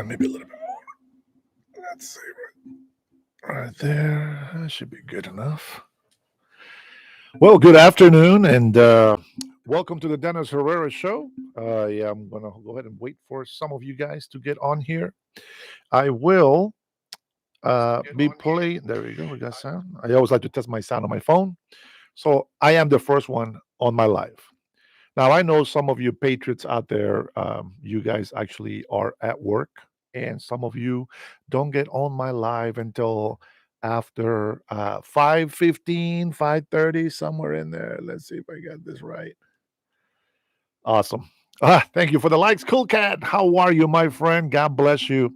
maybe a little bit more. Let's see. Right there. That should be good enough. Well, good afternoon and welcome to the Dennis Herrera Show. Yeah, I'm going to go ahead and wait for some of you guys to get on here. I will be playing. There we go. We got sound. I always like to test my sound on my phone. So I am the first one on my live. Now, I know some of you patriots out there, you guys actually are at work, and some of you don't get on my live until after 5:15, 5:30, somewhere in there. Let's see if I got this right. Awesome. Thank you for the likes. Cool Cat, how are you, my friend? God bless you.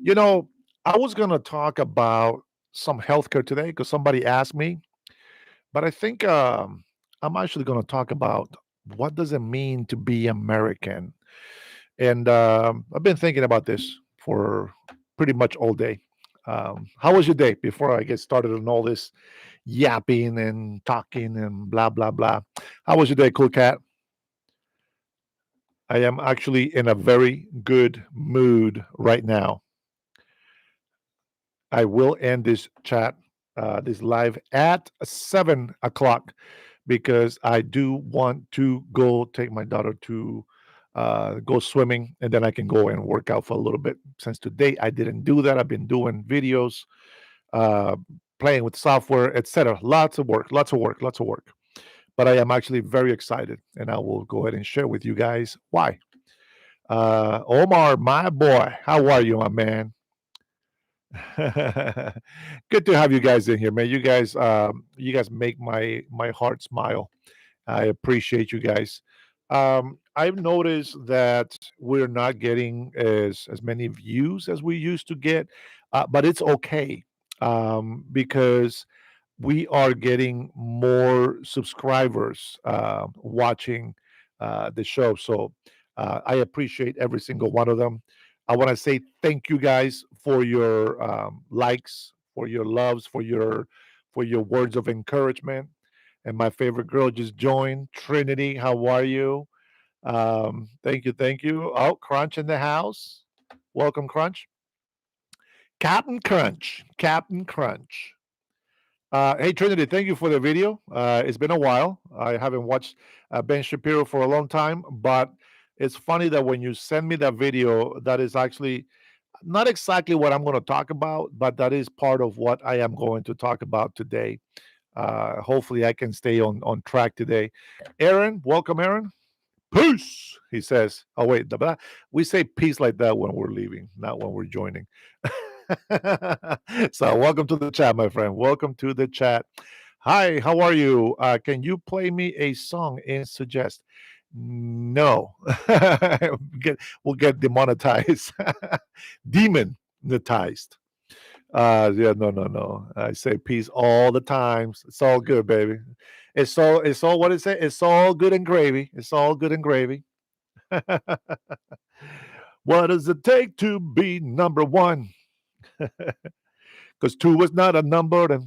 You know, I was going to talk about some healthcare today because somebody asked me, but I think I'm actually going to talk about what does it mean to be American. And I've been thinking about this for pretty much all day. How was your day before I get started on all this yapping and talking and blah blah blah? How was your day, Cool Cat? I am actually in a very good mood right now. I will end this chat, this live at 7 o'clock because I do want to go take my daughter to go swimming and then I can go and work out for a little bit. Since today I didn't do that, I've been doing videos, uh, playing with software, etc. Lots of work, lots of work, lots of work. But I am actually very excited and I will go ahead and share with you guys why. Omar, my boy, how are you, my man? Good to have you guys in here, man. You guys make my heart smile. I appreciate you guys. I've noticed that we're not getting as many views as we used to get, but it's okay because we are getting more subscribers watching the show. So I appreciate every single one of them. I want to say thank you guys for your likes, for your loves, for your words of encouragement. And my favorite girl just joined, Trinity. How are you? Thank you, thank you. Oh, Crunch in the house. Welcome, Crunch. Captain Crunch. Captain Crunch. Hey Trinity, thank you for the video. It's been a while. I haven't watched Ben Shapiro for a long time, but it's funny that when you send me that video, that is actually not exactly what I'm going to talk about, but that is part of what I am going to talk about today. Hopefully, I can stay on track today. Aaron, welcome, Aaron. Peace, he says. Oh wait, we say peace like that when we're leaving, not when we're joining. So, welcome to the chat, my friend. Welcome to the chat. Hi, how are you? Can you play me a song and suggest? No, we'll get demonetized, demonetized. Yeah, no, no, no. I say peace all the times. It's all good, baby. It's all what it say. It's all good and gravy. It's all good and gravy. What does it take to be number one? Because two is not a number,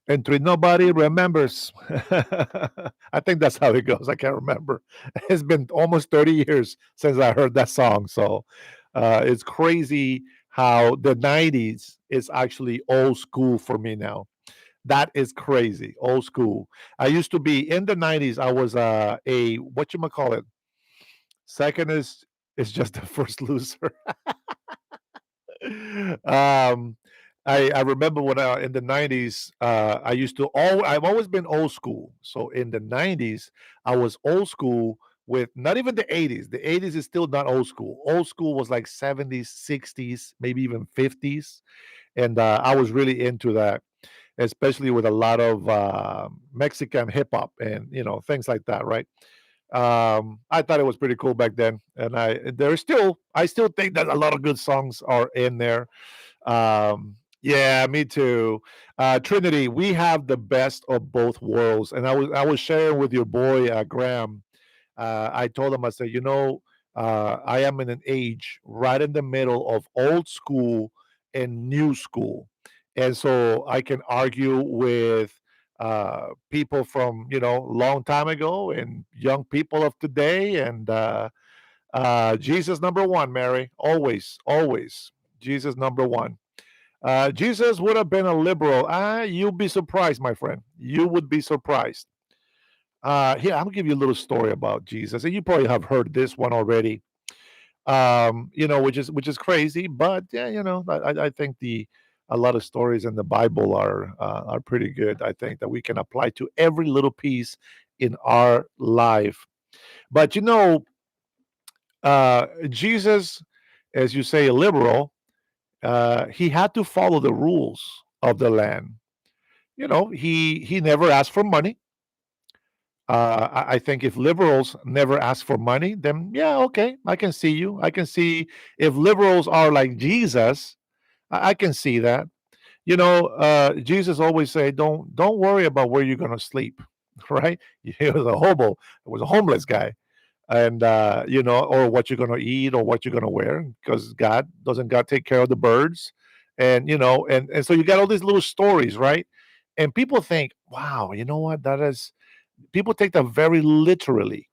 and three nobody remembers. I think that's how it goes. I can't remember. It's been almost 30 years since I heard that song. So it's crazy how the 90s is actually old school for me now. That is crazy. Old school. I used to be in the 90s. I was a what you call it. Second is just the first loser. um I remember when in the 90s I used to all I've always been old school. So in the 90s I was old school with not even the 80s. The 80s is still not old school. Old school was like 70s, 60s, maybe even 50s, and I was really into that, especially with a lot of Mexican hip hop and things like that, right? I thought it was pretty cool back then, and I still think that a lot of good songs are in there. Yeah, me too. Trinity, we have the best of both worlds, and I was sharing with your boy Graham. I told him, I said, I am in an age right in the middle of old school and new school, and so I can argue with people from long time ago and young people of today, and Jesus number one, Mary. Always, always. Jesus number one. Jesus would have been a liberal. You'll be surprised, my friend. You would be surprised. Here, I'll give you a little story about Jesus, and you probably have heard this one already. Which is crazy, but yeah, I think the a lot of stories in the Bible are pretty good. I think that we can apply to every little piece in our life. But Jesus, as you say, a liberal, he had to follow the rules of the land. He never asked for money. I think if liberals never ask for money, then yeah, okay, I can see you. I can see if liberals are like Jesus, I can see that. Jesus always say, don't worry about where you're gonna sleep, right? He was a hobo, he was a homeless guy, and or what you're gonna eat or what you're gonna wear, because God take care of the birds, and so you got all these little stories, right? And people think, wow, you know what? That is people take that very literally,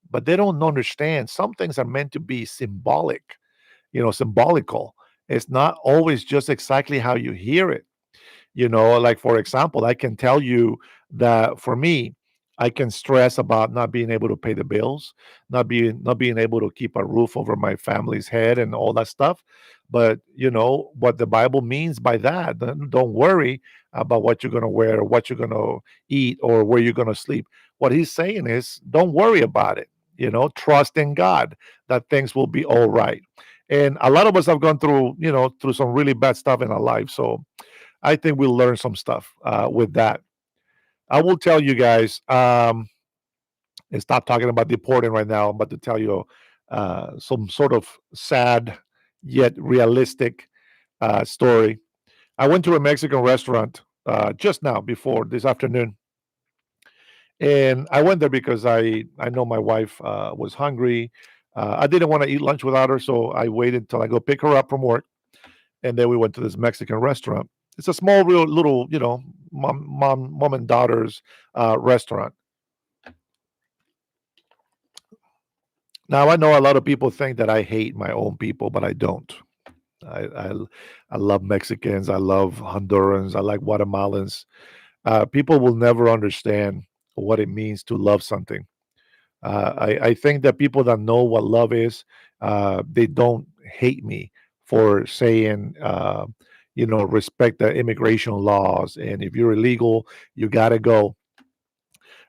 but they don't understand. Some things are meant to be symbolic, symbolical. It's not always just exactly how you hear it. Like for example, I can tell you that for me, I can stress about not being able to pay the bills, not being able to keep a roof over my family's head and all that stuff. But what the Bible means by that, don't worry about what you're going to wear, what you're going to eat, or where you're going to sleep. What he's saying is, don't worry about it. Trust in God that things will be all right. And a lot of us have gone through some really bad stuff in our life. So I think we'll learn some stuff with that. I will tell you guys, and stop talking about deporting right now. I'm about to tell you some sort of sad yet realistic story. I went to a Mexican restaurant just now before this afternoon, and I went there because I know my wife was hungry. I didn't want to eat lunch without her, so I waited till I go pick her up from work, and then we went to this Mexican restaurant. It's a small, real little, mom and daughter's restaurant. Now I know a lot of people think that I hate my own people, but I don't. I I, I love Mexicans. I love Hondurans. I like Guatemalans. People will never understand what it means to love something. I think that people that know what love is, they don't hate me for saying, respect the immigration laws. And if you're illegal, you got to go.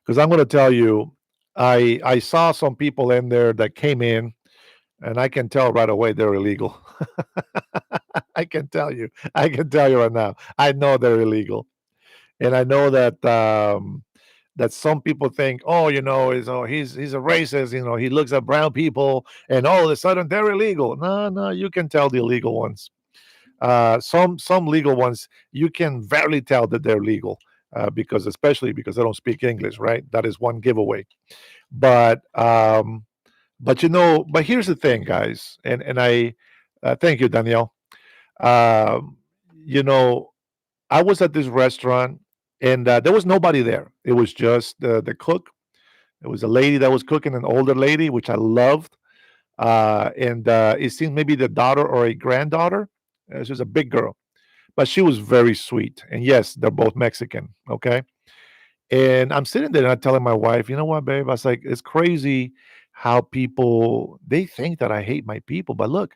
Because I'm going to tell you, I saw some people in there that came in, and I can tell right away they're illegal. I can tell you right now. I know they're illegal, and I know that some people think, oh, he's a racist. He looks at brown people, and all of a sudden they're illegal. No, no, you can tell the illegal ones. Some legal ones you can barely tell that they're legal because especially because they don't speak English, right? That is one giveaway. But but here's the thing, guys, and I thank you, Danielle. Um, you know, I was at this restaurant and there was nobody there. It was just the cook. It was a lady that was cooking, an older lady, which I loved. And it seemed maybe the daughter or a granddaughter. She was a big girl, but she was very sweet. And yes, they're both Mexican. Okay. And I'm sitting there and I'm telling my wife, you know what, babe? I was like, it's crazy how people they think that I hate my people, but look,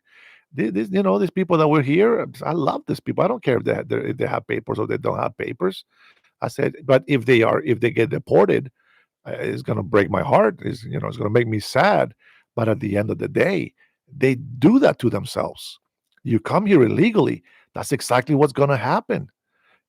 these people that were here, I love these people. I don't care if they have papers or they don't have papers. I said, but if they get deported, it's gonna break my heart. It's gonna make me sad. But at the end of the day, they do that to themselves. You come here illegally. That's exactly what's gonna happen.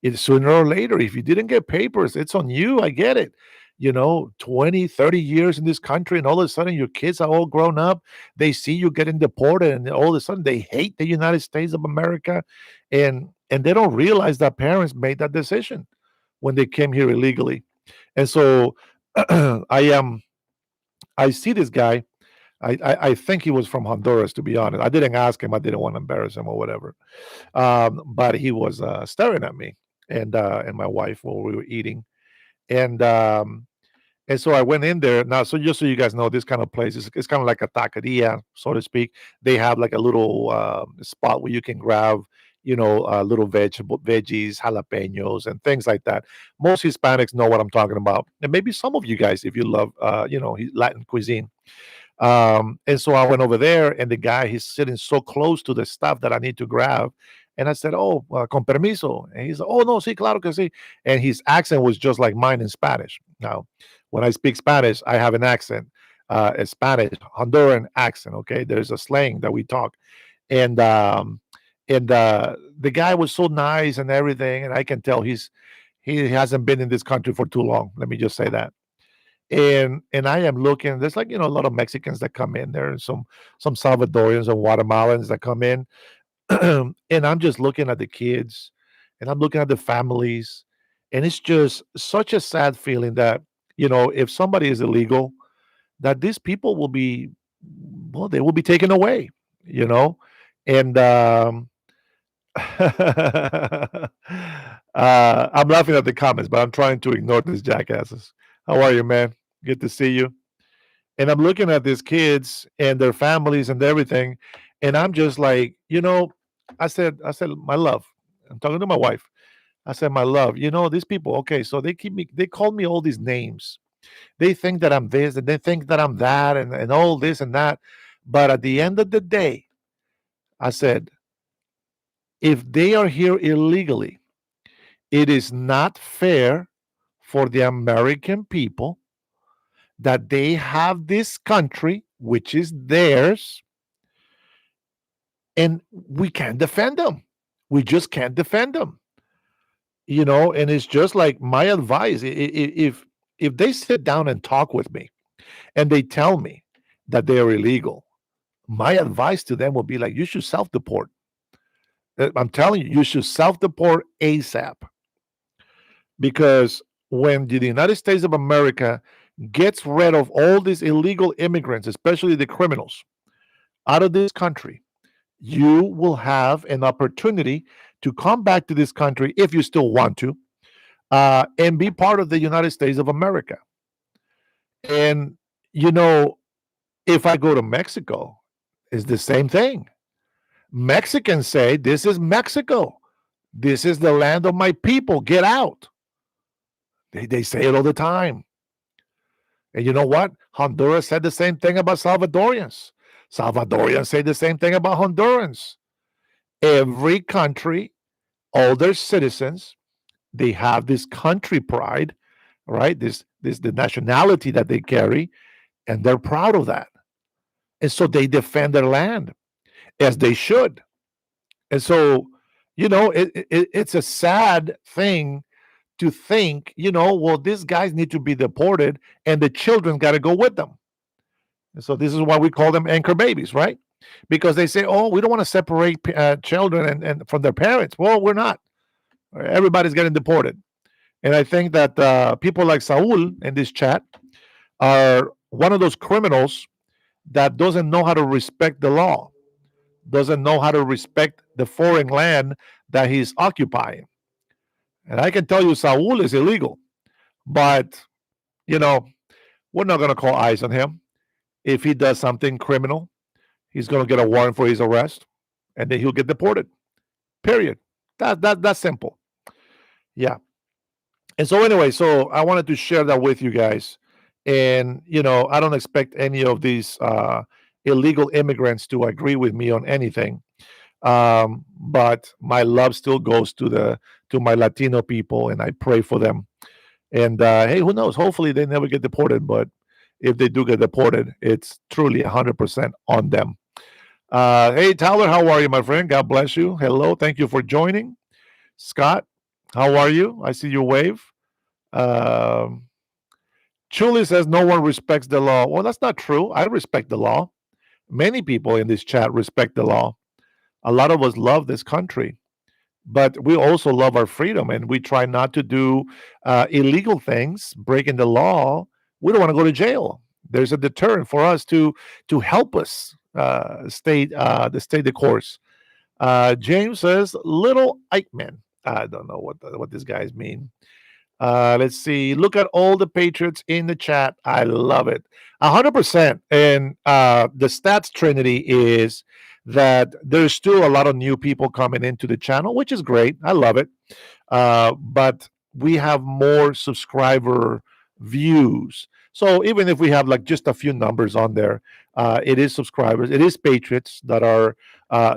It's sooner or later. If you didn't get papers, it's on you. I get it. 20, 30 years in this country, and all of a sudden your kids are all grown up. They see you getting deported, and all of a sudden they hate the United States of America. And they don't realize that parents made that decision when they came here illegally. And so I am I see this guy. I think he was from Honduras, to be honest. I didn't ask him. I didn't want to embarrass him or whatever. But he was staring at me and my wife while we were eating, and And so I went in there. Now, so just so you guys know, this kind of place is it's kind of like a taqueria, so to speak. They have like a little spot where you can grab, little vegetable veggies, jalapenos, and things like that. Most Hispanics know what I'm talking about, and maybe some of you guys, if you love, Latin cuisine. And so I went over there, and the guy he's sitting so close to the stuff that I need to grab, and I said, "Oh, con permiso," and he's, "Oh no, sí, claro que sí," and his accent was just like mine in Spanish. Now, when I speak Spanish, I have an accent, a Spanish Honduran accent. Okay, there's a slang that we talk, and the guy was so nice and everything, and I can tell he hasn't been in this country for too long. Let me just say that. And I am looking. There's like a lot of Mexicans that come in there, and some Salvadorians and Guatemalans that come in, and I'm just looking at the kids, and I'm looking at the families, and it's just such a sad feeling that if somebody is illegal, that these people will be, well, they will be taken away, you know, and I'm laughing at the comments, but I'm trying to ignore these jackasses. How are you, man? Good to see you. And I'm looking at these kids and their families and everything, and I'm just like, I said, my love. I'm talking to my wife. I said, my love, these people, okay, so they call me all these names. They think that I'm this and they think that I'm that and all this and that. But at the end of the day, I said, if they are here illegally, it is not fair for the American people that they have this country, which is theirs, and we can't defend them. We just can't defend them. And it's just like my advice. If they sit down and talk with me and they tell me that they are illegal, my advice to them would be like, you should self deport. I'm telling you, you should self deport ASAP, because when the United States of America gets rid of all these illegal immigrants, especially the criminals, out of this country, you will have an opportunity to come back to this country if you still want to, and be part of the United States of America. And, you know, if I go to Mexico, it's the same thing. Mexicans say, this is Mexico. This is the land of my people. Get out. They say it all the time. And you know what? Honduras said the same thing about Salvadorians. Salvadorians say the same thing about Hondurans. Every country, all their citizens, they have this country pride, right? This the nationality that they carry, and they're proud of that. And so they defend their land as they should. And so, it's a sad thing to think, well, these guys need to be deported and the children got to go with them. And so this is why we call them anchor babies, right? Because they say, oh, we don't want to separate children and from their parents. Well, we're not. Everybody's getting deported. And I think that people like Saul in this chat are one of those criminals that doesn't know how to respect the law, doesn't know how to respect the foreign land that he's occupying. And I can tell you, Saul is illegal, but you know, we're not going to call eyes on him. If he does something criminal, he's going to get a warrant for his arrest, and then he'll get deported. Period. That's simple. Yeah. And so anyway, so I wanted to share that with you guys. And I don't expect any of these illegal immigrants to agree with me on anything. But my love still goes to my Latino people, and I pray for them. And hey, who knows? Hopefully, they never get deported. But if they do get deported, it's truly 100% on them. Hey, Tyler, how are you, my friend? God bless you. Hello, thank you for joining. Scott, how are you? I see you wave. Um, Chuli says no one respects the law. Well, that's not true. I respect the law. Many people in this chat respect the law. A lot of us love this country, but we also love our freedom, and we try not to do illegal things, breaking the law. We don't want to go to jail. There's a deterrent for us to help us stay the course. James says little Eichmann. I don't know what these guys mean. Let's see. Look at all the Patriots in the chat. I love it. 100%. And the stats trinity is that there's still a lot of new people coming into the channel, which is great. I love it. But we have more subscriber views. So even if we have like just a few numbers on there, it is subscribers, it is patriots that are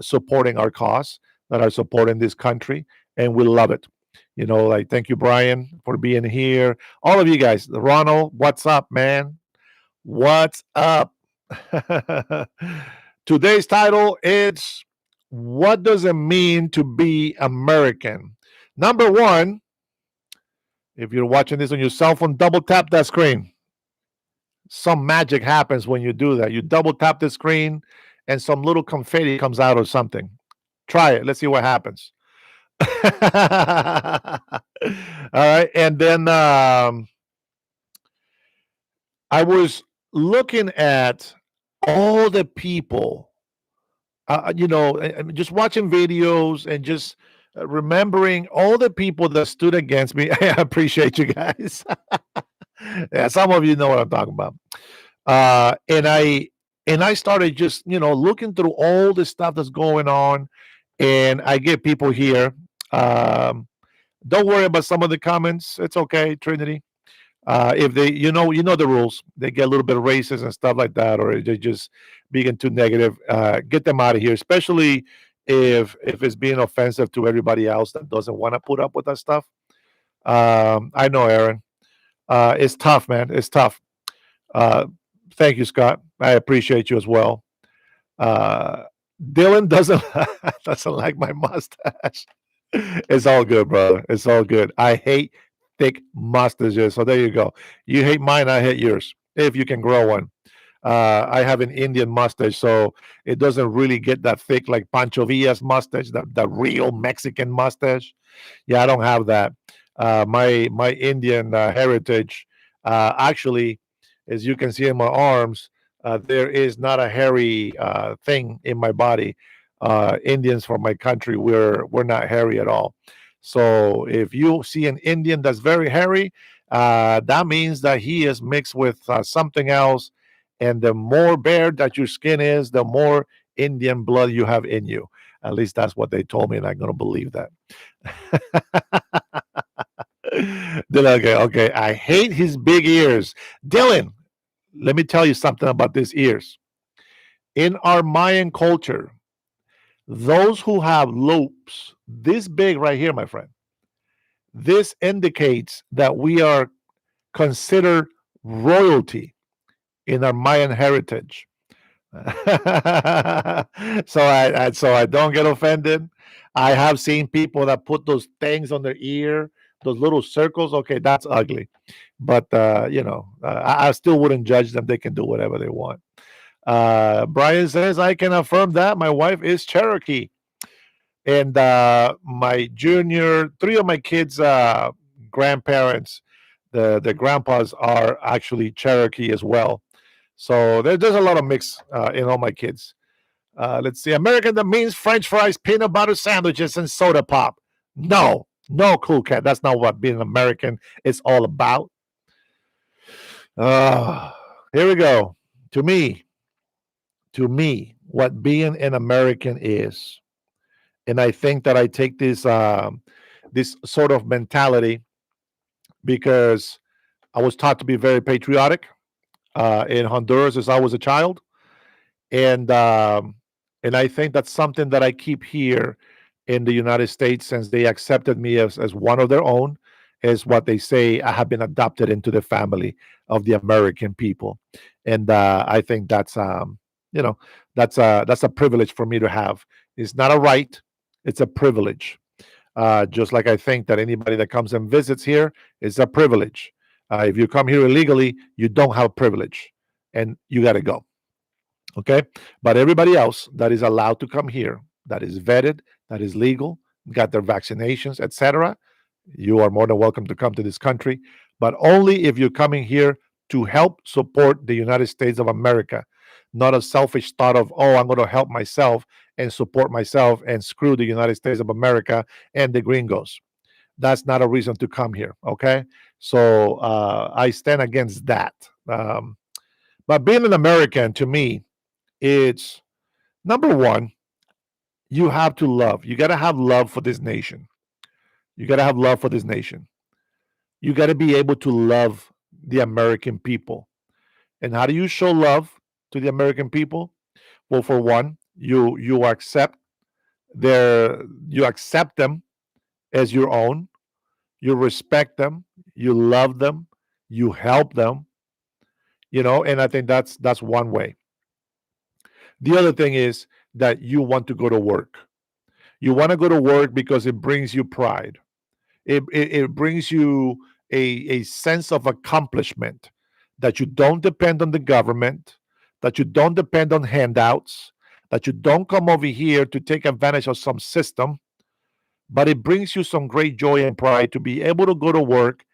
supporting our cause, that are supporting this country, and we love it. Like thank you, Brian, for being here. All of you guys, Ronald, what's up, man? What's up? Today's title is What Does It Mean to Be American? Number one, if you're watching this on your cell phone, double tap that screen. Some magic happens when you do that. You double tap the screen and some little confetti comes out or something. Try it. Let's see what happens. All right. And then I was looking at all the people, just watching videos and just remembering all the people that stood against me. I appreciate you guys. Yeah, some of you know what I'm talking about. And I started just looking through all the stuff that's going on, and I get people here. Don't worry about some of the comments. It's okay, Trinity. If they, you know the rules. They get a little bit of racist and stuff like that, or they just being too negative. Get them out of here, especially if it's being offensive to everybody else that doesn't want to put up with that stuff. I know, Aaron. It's tough, man. It's tough. Uh, Thank you, Scott. I appreciate you as well. Uh, Dylan doesn't doesn't like my mustache. It's all good, brother. It's all good. I hate thick mustaches. So there you go. You hate mine, I hate yours. If you can grow one. I have an Indian mustache, so it doesn't really get that thick like Pancho Villa's mustache, the real Mexican mustache. Yeah, I don't have that. My Indian heritage, actually, as you can see in my arms, there is not a hairy thing in my body. Indians from my country, we're not hairy at all. So if you see an Indian that's very hairy, that means that he is mixed with something else. And the more bare that your skin is, the more Indian blood you have in you. At least that's what they told me, and I'm going to believe that. Dylan, okay. I hate his big ears. Dylan, let me tell you something about these ears. In our Mayan culture, those who have loops this big right here, my friend, this indicates that we are considered royalty in our Mayan heritage. So I don't get offended. I have seen people that put those things on their ear, those little circles. Okay, that's ugly, but I still wouldn't judge them. They can do whatever they want. Brian says I can affirm that my wife is Cherokee, and my three of my kids' grandparents, the grandpas are actually Cherokee as well. So there's a lot of mix in all my kids. Let's see. American, that means French fries, peanut butter sandwiches, and soda pop. No, no, cool cat. That's not what being American is all about. Here we go. To me, what being an American is, and I think that I take this sort of mentality because I was taught to be very patriotic in Honduras as I was a child, and I think that's something that I keep here in the United States since they accepted me as one of their own. Is what they say. I have been adopted into the family of the American people, and I think you know that's a privilege for me to have. It's not a right; it's a privilege. Just like I think that anybody that comes and visits here is a privilege. If you come here illegally, you don't have privilege, and you got to go. Okay, but everybody else that is allowed to come here, that is vetted, that is legal, got their vaccinations, etc., you are more than welcome to come to this country, but only if you're coming here to help support the United States of America, not a selfish thought of, oh, I'm going to help myself and support myself and screw the United States of America and the gringos. that's not a reason to come here. Okay, so I stand against that. But being an American, to me, it's number one. You have to love. You got to have love for this nation. You got to have love for this nation. You got to be able to love the American people. And how do you show love to the American people? Well, for one, you accept you accept them as your own. You respect them. You love them. You help them. And I think that's one way. The other thing is that you want to go to work. You want to go to work because it brings you pride. It brings you a sense of accomplishment, that you don't depend on the government, that you don't depend on handouts, that you don't come over here to take advantage of some system, but it brings you some great joy and pride to be able to go to work,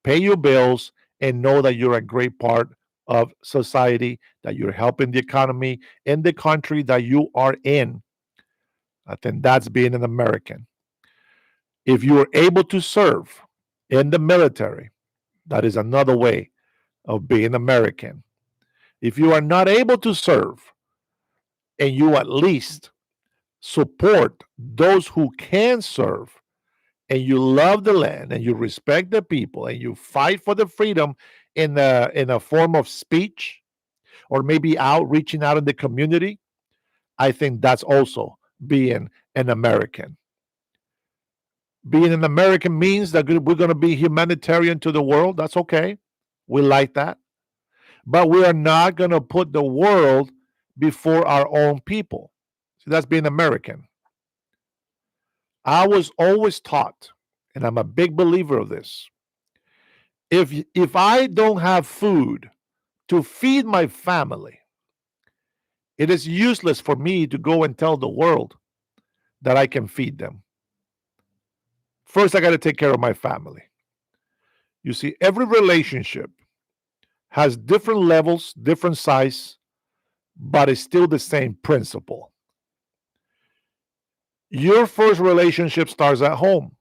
pay your bills, and know that you're a great part of society, that you're helping the economy in the country that you are in. I think that's being an American. If you are able to serve in the military, that is another way of being American. If you are not able to serve and you at least support those who can serve, and you love the land and you respect the people and you fight for the freedom in a form of speech, or maybe reaching out in the community, I think that's also being an American. Being an American means that we're going to be humanitarian to the world. That's okay. We like that. But we are not going to put the world before our own people. So that's being American. I was always taught, and I'm a big believer of this. If I don't have food to feed my family, it is useless for me to go and tell the world that I can feed them. First, I got to take care of my family. You see, every relationship has different levels, different size, but it's still the same principle. Your first relationship starts at home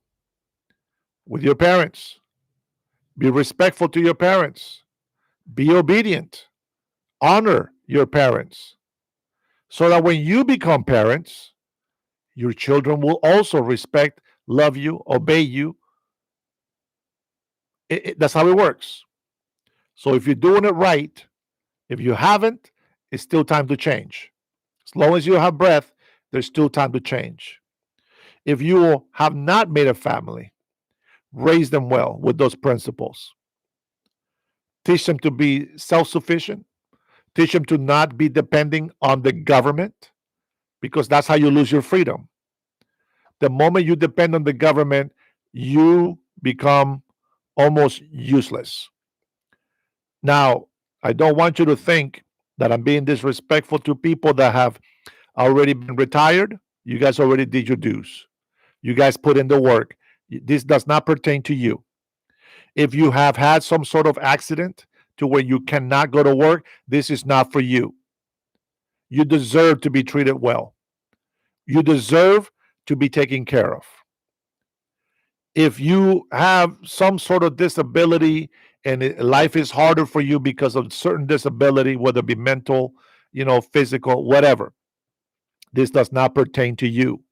with your parents. Be respectful to your parents. Be obedient. Honor your parents. So that when you become parents, your children will also respect, love you, obey you. That's how it works. So if you're doing it right, if you haven't, it's still time to change. As long as you have breath, there's still time to change. If you have not made a family, raise them well with those principles. Teach them to be self sufficient. Teach them to not be depending on the government, because that's how you lose your freedom. The moment you depend on the government, you become almost useless. Now, I don't want you to think that I'm being disrespectful to people that have already been retired. You guys already did your dues. You guys put in the work. This does not pertain to you. If you have had some sort of accident to where you cannot go to work, this is not for you. You deserve to be treated well. You deserve to be taken care of. If you have some sort of disability and life is harder for you because of certain disability, whether it be mental, physical, whatever, this does not pertain to you.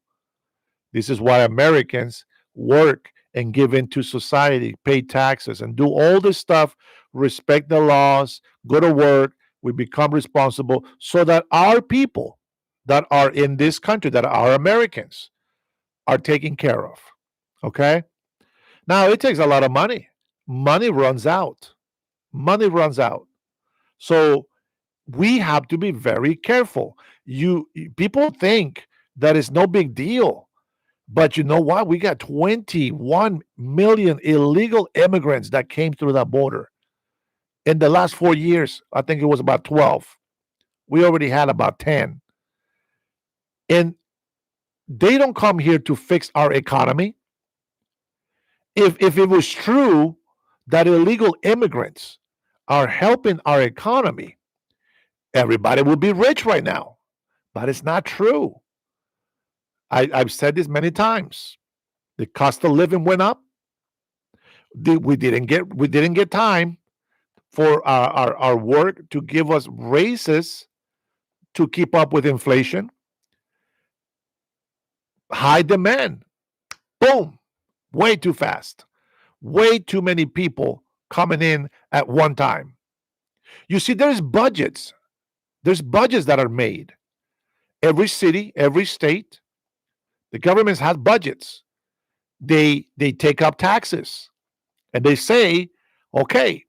This is why Americans work and give into society, pay taxes, and do all this stuff, respect the laws, go to work. We become responsible so that our people that are in this country, that are Americans, are taken care of. Okay? Now, it takes a lot of money. Money runs out. Money runs out. So we have to be very careful. People think that it's no big deal. But you know what? We got 21 million illegal immigrants that came through that border. In the last 4 years, I think it was about 12. We already had about 10. And they don't come here to fix our economy. If it was true that illegal immigrants are helping our economy, everybody would be rich right now. But it's not true. I've said this many times. The cost of living went up. We didn't get time for our work to give us raises to keep up with inflation. High demand. Boom. Way too fast. Way too many people coming in at one time. You see, there's budgets. There's budgets that are made. Every city, every state, the governments have budgets. They take up taxes and they say, okay,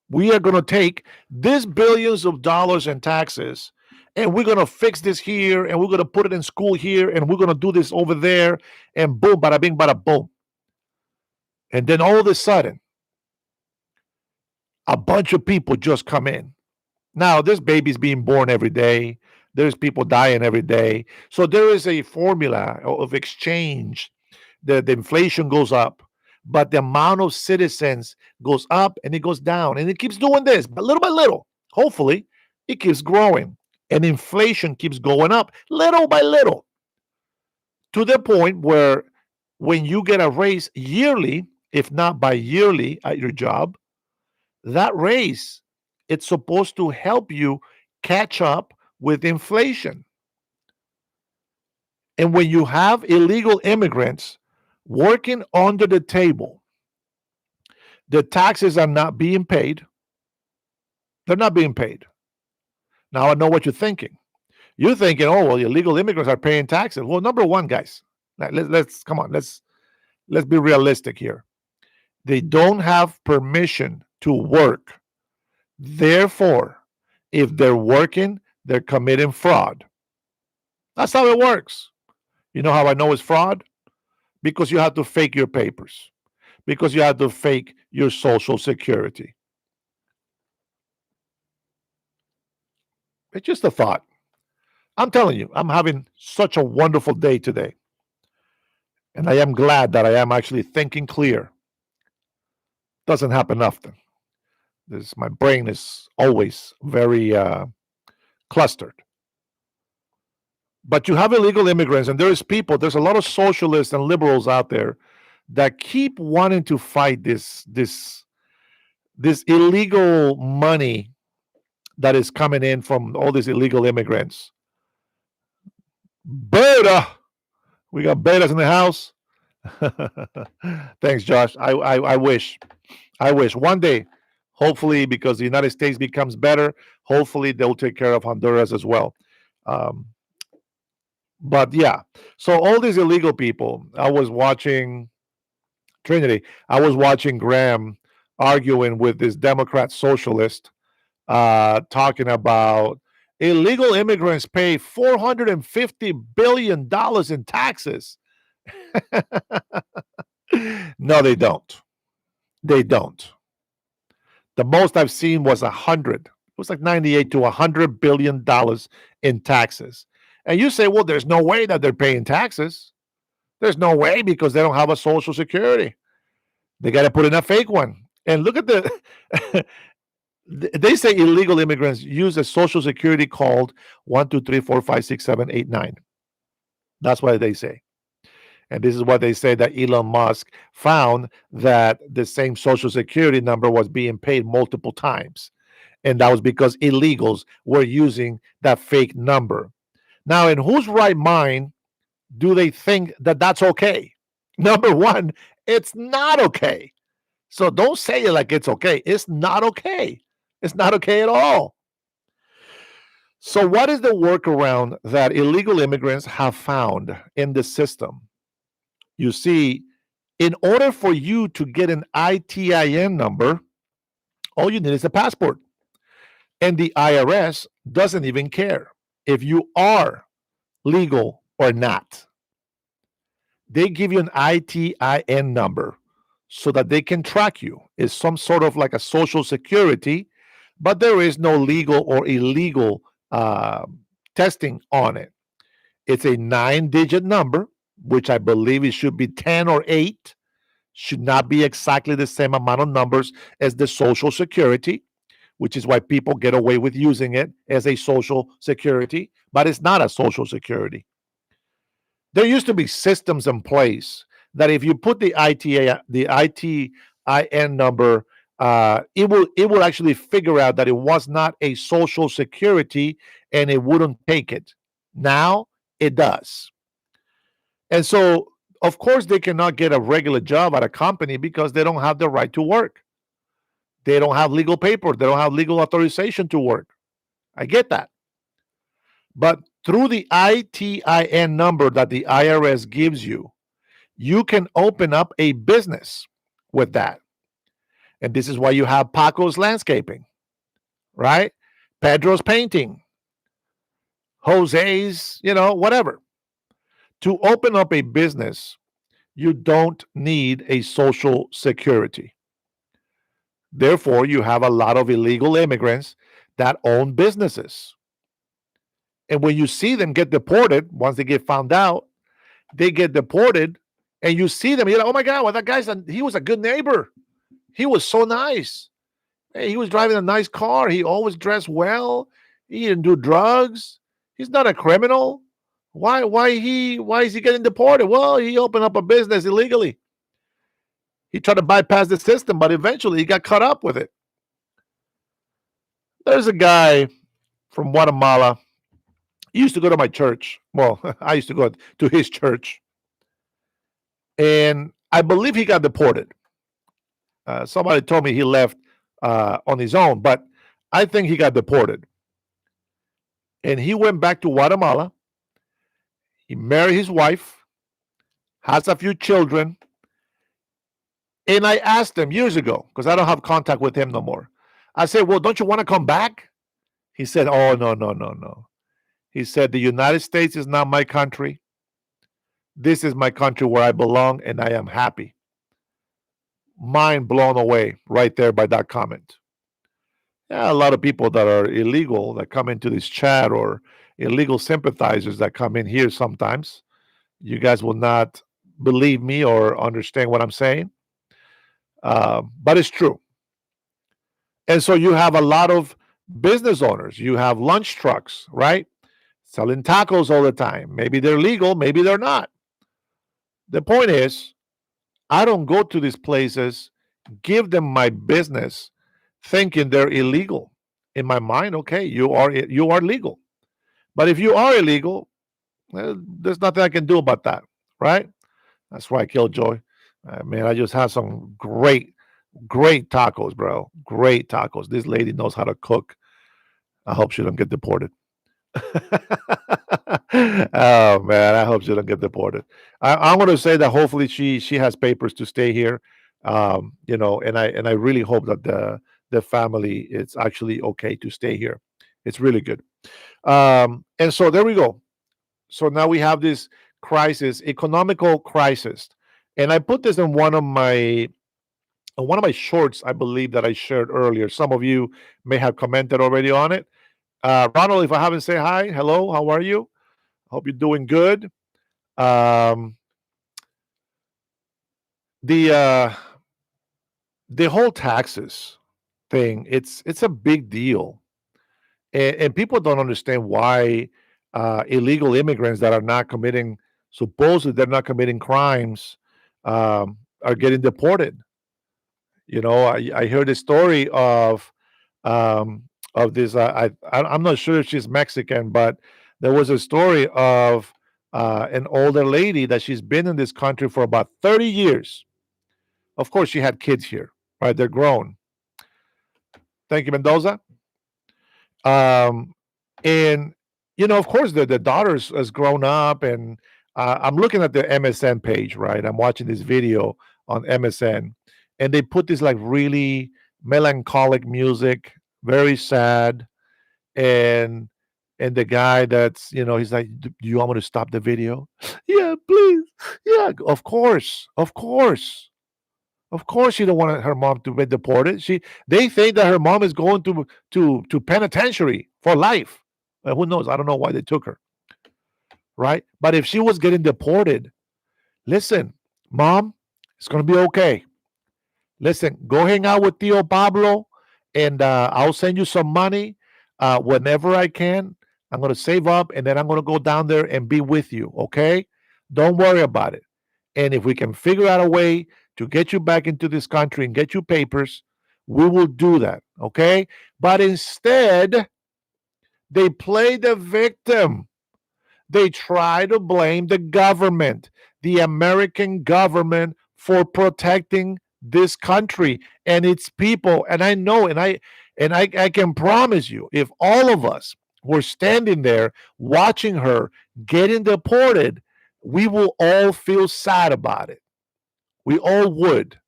we are going to take this billions of dollars in taxes and we're going to fix this here and we're going to put it in school here and we're going to do this over there and boom, bada bing, bada boom. And then all of a sudden, a bunch of people just come in. Now, there's babies being born every day. There's people dying every day. So there is a formula of exchange. The inflation goes up, but the amount of citizens goes up and it goes down. And it keeps doing this, but little by little. Hopefully, it keeps growing. And inflation keeps going up little by little to the point where when you get a raise yearly, if not by yearly at your job, that raise, it's supposed to help you catch up with inflation. And when you have illegal immigrants working under the table, the taxes are not being paid. They're not being paid. Now I know what you're thinking. You're thinking, oh well, illegal immigrants are paying taxes. Well, number one, guys, let's come on, let's be realistic here. They don't have permission to work. Therefore, if they're working, they're committing fraud. That's how it works. You know how I know it's fraud? Because you have to fake your papers, because you have to fake your social security. It's just a thought. I'm telling you, I'm having such a wonderful day today. And I am glad that I am actually thinking clear. Doesn't happen often. My brain is always very clustered. But you have illegal immigrants, and there's a lot of socialists and liberals out there that keep wanting to fight this illegal money that is coming in from all these illegal immigrants. Beta, we got betas in the house. Thanks, Josh. I wish one day, hopefully, because the United States becomes better, hopefully they'll take care of Honduras as well. But yeah, so all these illegal people, I was watching Trinity, I was watching Graham arguing with this Democrat socialist, talking about illegal immigrants pay $450 billion in taxes. No, they don't. They don't. The most I've seen was 100. It was like 98 to $100 billion in taxes. And you say, well, there's no way that they're paying taxes. There's no way because they don't have a social security. They got to put in a fake one. And look at they say illegal immigrants use a social security called 1, 2, 3, 4, 5, 6, 7, 8, 9. That's what they say. And this is what they say, that Elon Musk found that the same social security number was being paid multiple times. And that was because illegals were using that fake number. Now, in whose right mind do they think that that's okay? Number one, it's not okay. So don't say it like it's okay. It's not okay. It's not okay at all. So what is the workaround that illegal immigrants have found in the system? You see, in order for you to get an ITIN number, all you need is a passport. And the IRS doesn't even care if you are legal or not. They give you an ITIN number so that they can track you. It's some sort of like a social security, but there is no legal or illegal testing on it. It's a 9-digit number, which I believe it should be 10 or 8, should not be exactly the same amount of numbers as the social security, which is why people get away with using it as a social security, but it's not a social security. There used to be systems in place that if you put the ITIN IN number, it will actually figure out that it was not a social security and it wouldn't take it. Now it does. And so, of course, they cannot get a regular job at a company because they don't have the right to work. They don't have legal paper. They don't have legal authorization to work. I get that. But through the ITIN number that the IRS gives you, you can open up a business with that. And this is why you have Paco's Landscaping, right? Pedro's Painting, Jose's, whatever. To open up a business, you don't need a social security. Therefore, you have a lot of illegal immigrants that own businesses. And when you see them get deported, once they get found out, they get deported, and you see them, you're like, oh my God, well, that he was a good neighbor. He was so nice. Hey, he was driving a nice car. He always dressed well. He didn't do drugs. He's not a criminal. Why is he getting deported? Well, he opened up a business illegally. He tried to bypass the system, but eventually he got caught up with it. There's a guy from Guatemala. He used to go to my church. Well, I used to go to his church. And I believe he got deported. Somebody told me he left on his own, but I think he got deported. And he went back to Guatemala. He married his wife, has a few children. And I asked him years ago, because I don't have contact with him no more. I said, well, don't you want to come back? He said, oh, no. He said, the United States is not my country. This is my country where I belong, and I am happy. Mind blown away right there by that comment. Yeah, a lot of people that are illegal that come into this chat, or illegal sympathizers that come in here sometimes. You guys will not believe me or understand what I'm saying. But it's true. And so you have a lot of business owners. You have lunch trucks, right? Selling tacos all the time. Maybe they're legal, maybe they're not. The point is, I don't go to these places, give them my business, thinking they're illegal. In my mind, okay, you are legal. But if you are illegal, well, there's nothing I can do about that, right? That's right, Killjoy. Man, I just had some great tacos, bro. Great tacos. This lady knows how to cook. I hope she don't get deported. Oh man, I hope she don't get deported. I'm going to say that hopefully she has papers to stay here. And I really hope that the family it's actually okay to stay here. It's really good. And so there we go. So now we have this crisis, economical crisis, and I put this in one of my shorts, I believe, that I shared earlier. Some of you may have commented already on it. Ronald, if I haven't said hi, hello, how are you? Hope you're doing good. The whole taxes thing, it's a big deal, and people don't understand why illegal immigrants that are not committing, supposedly they're not committing crimes, are getting deported. I heard a story of this. I'm not sure if she's Mexican, but there was a story of an older lady that she's been in this country for about 30 years. Of course, she had kids here, right? They're grown. Thank you, Mendoza. And of course, the daughter has grown up, and I'm looking at the MSN page, right? I'm watching this video on MSN, and they put this like really melancholic music, very sad, and the guy that's he's like, do you want me to stop the video? Yeah, please. Yeah, of course, she don't want her mom to be deported. They think that her mom is going to penitentiary for life. Who knows? I don't know why they took her, right? But if she was getting deported, listen, mom, it's going to be okay. Listen, go hang out with Tio Pablo, and I'll send you some money whenever I can. I'm going to save up, and then I'm going to go down there and be with you, okay? Don't worry about it. And if we can figure out a way to get you back into this country and get you papers, we will do that. Okay. But instead, they play the victim. They try to blame the government, the American government, for protecting this country and its people. And I know, I can promise you, if all of us were standing there watching her getting deported, we will all feel sad about it. We all would.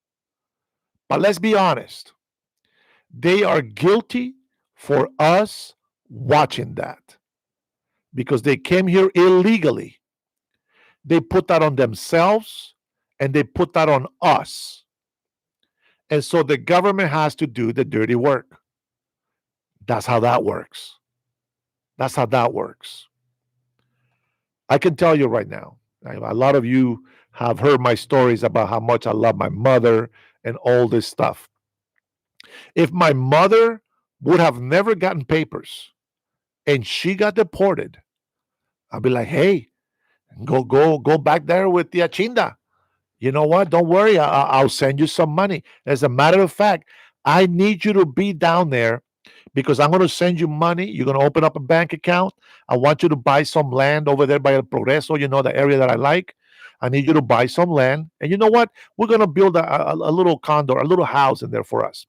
But let's be honest. They are guilty for us watching that because they came here illegally. They put that on themselves and they put that on us. And so the government has to do the dirty work. That's how that works. That's how that works. I can tell you right now, a lot of you have heard my stories about how much I love my mother and all this stuff. If my mother would have never gotten papers and she got deported, I'd be like, hey, go back there with the Achinda. You know what? Don't worry. I'll send you some money. As a matter of fact, I need you to be down there because I'm going to send you money. You're going to open up a bank account. I want you to buy some land over there by El Progreso, the area that I like. I need you to buy some land. And you know what? We're going to build a little condo, a little house in there for us.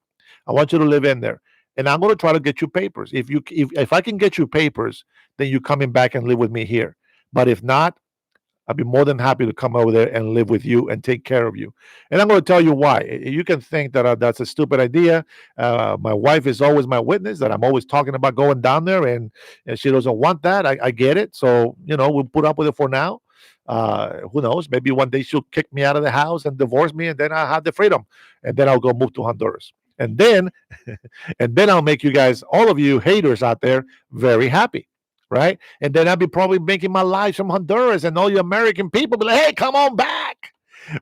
I want you to live in there. And I'm going to try to get you papers. If I can get you papers, then you're coming back and live with me here. But if not, I'd be more than happy to come over there and live with you and take care of you. And I'm going to tell you why. You can think that that's a stupid idea. My wife is always my witness that I'm always talking about going down there, and she doesn't want that. I get it. So, we'll put up with it for now. Who knows? Maybe one day she'll kick me out of the house and divorce me, and then I'll have the freedom. And then I'll go move to Honduras. And then, and then I'll make you guys, all of you haters out there, very happy. Right. And then I'll be probably making my life from Honduras, and all you American people be like, hey, come on back.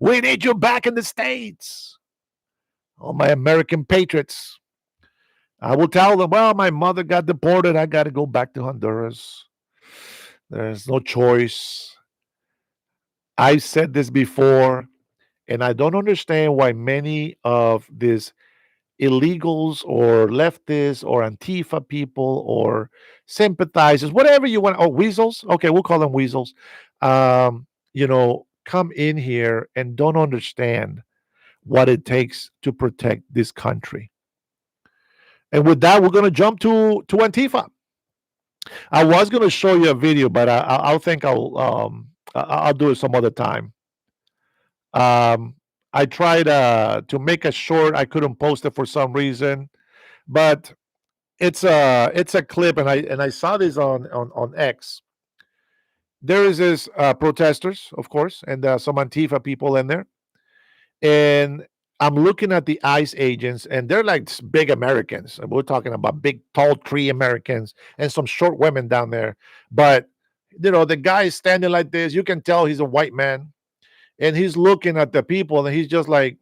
We need you back in the States. All my American patriots. I will tell them, well, my mother got deported. I got to go back to Honduras. There's no choice. I said this before, and I don't understand why many of these illegals or leftists or Antifa people or sympathizers, whatever you want. Oh, weasels. Okay, we'll call them weasels. Come in here and don't understand what it takes to protect this country. And with that, we're going to jump to Antifa. I was going to show you a video, but I'll think I'll do it some other time. I tried to make a short. I couldn't post it for some reason, but it's a clip, and I saw this on X. There is this protesters, of course, and some Antifa people in there, and I'm looking at the ICE agents, and they're like big Americans. We're talking about big, tall tree Americans and some short women down there. But the guy is standing like this. You can tell he's a white man, and he's looking at the people, and he's just like,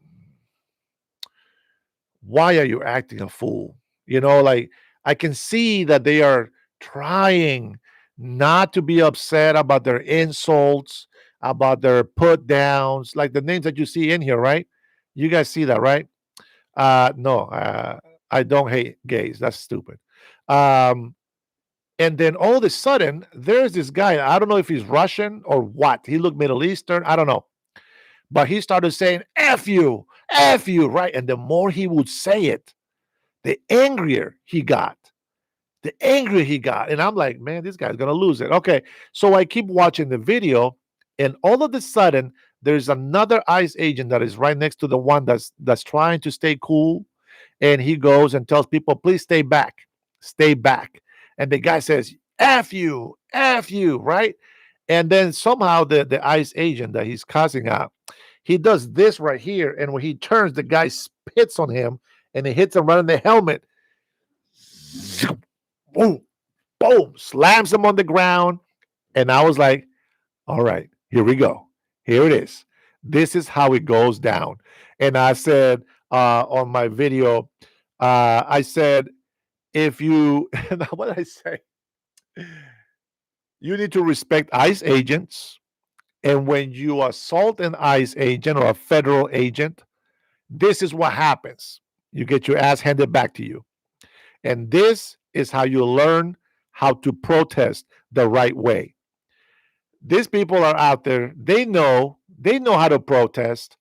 "Why are you acting a fool?" Like I can see that they are trying not to be upset about their insults, about their put downs, like the names that you see in here, right? You guys see that, right? No, I don't hate gays. That's stupid. Um, and then all of a sudden, there's this guy. I don't know if he's Russian or what. He looked Middle Eastern. I don't know. But he started saying, F you, right? And the more he would say it, the angrier he got. The angrier he got. And I'm like, man, this guy's going to lose it. Okay. So I keep watching the video, and all of a sudden, there's another ICE agent that is right next to the one that's trying to stay cool. And he goes and tells people, please stay back. Stay back. And the guy says, F you, right? And then somehow the ICE agent that he's cussing out, he does this right here. And when he turns, the guy spits on him and he hits him right in the helmet. Boom, boom, slams him on the ground. And I was like, all right, here we go. Here it is. This is how it goes down. And I said on my video, I said, if you, what did I say? You need to respect ICE agents And when you assault an ICE agent or a federal agent, this is what happens. You get your ass handed back to you. And this is how you learn how to protest the right way. These people are out there, they know how to protest,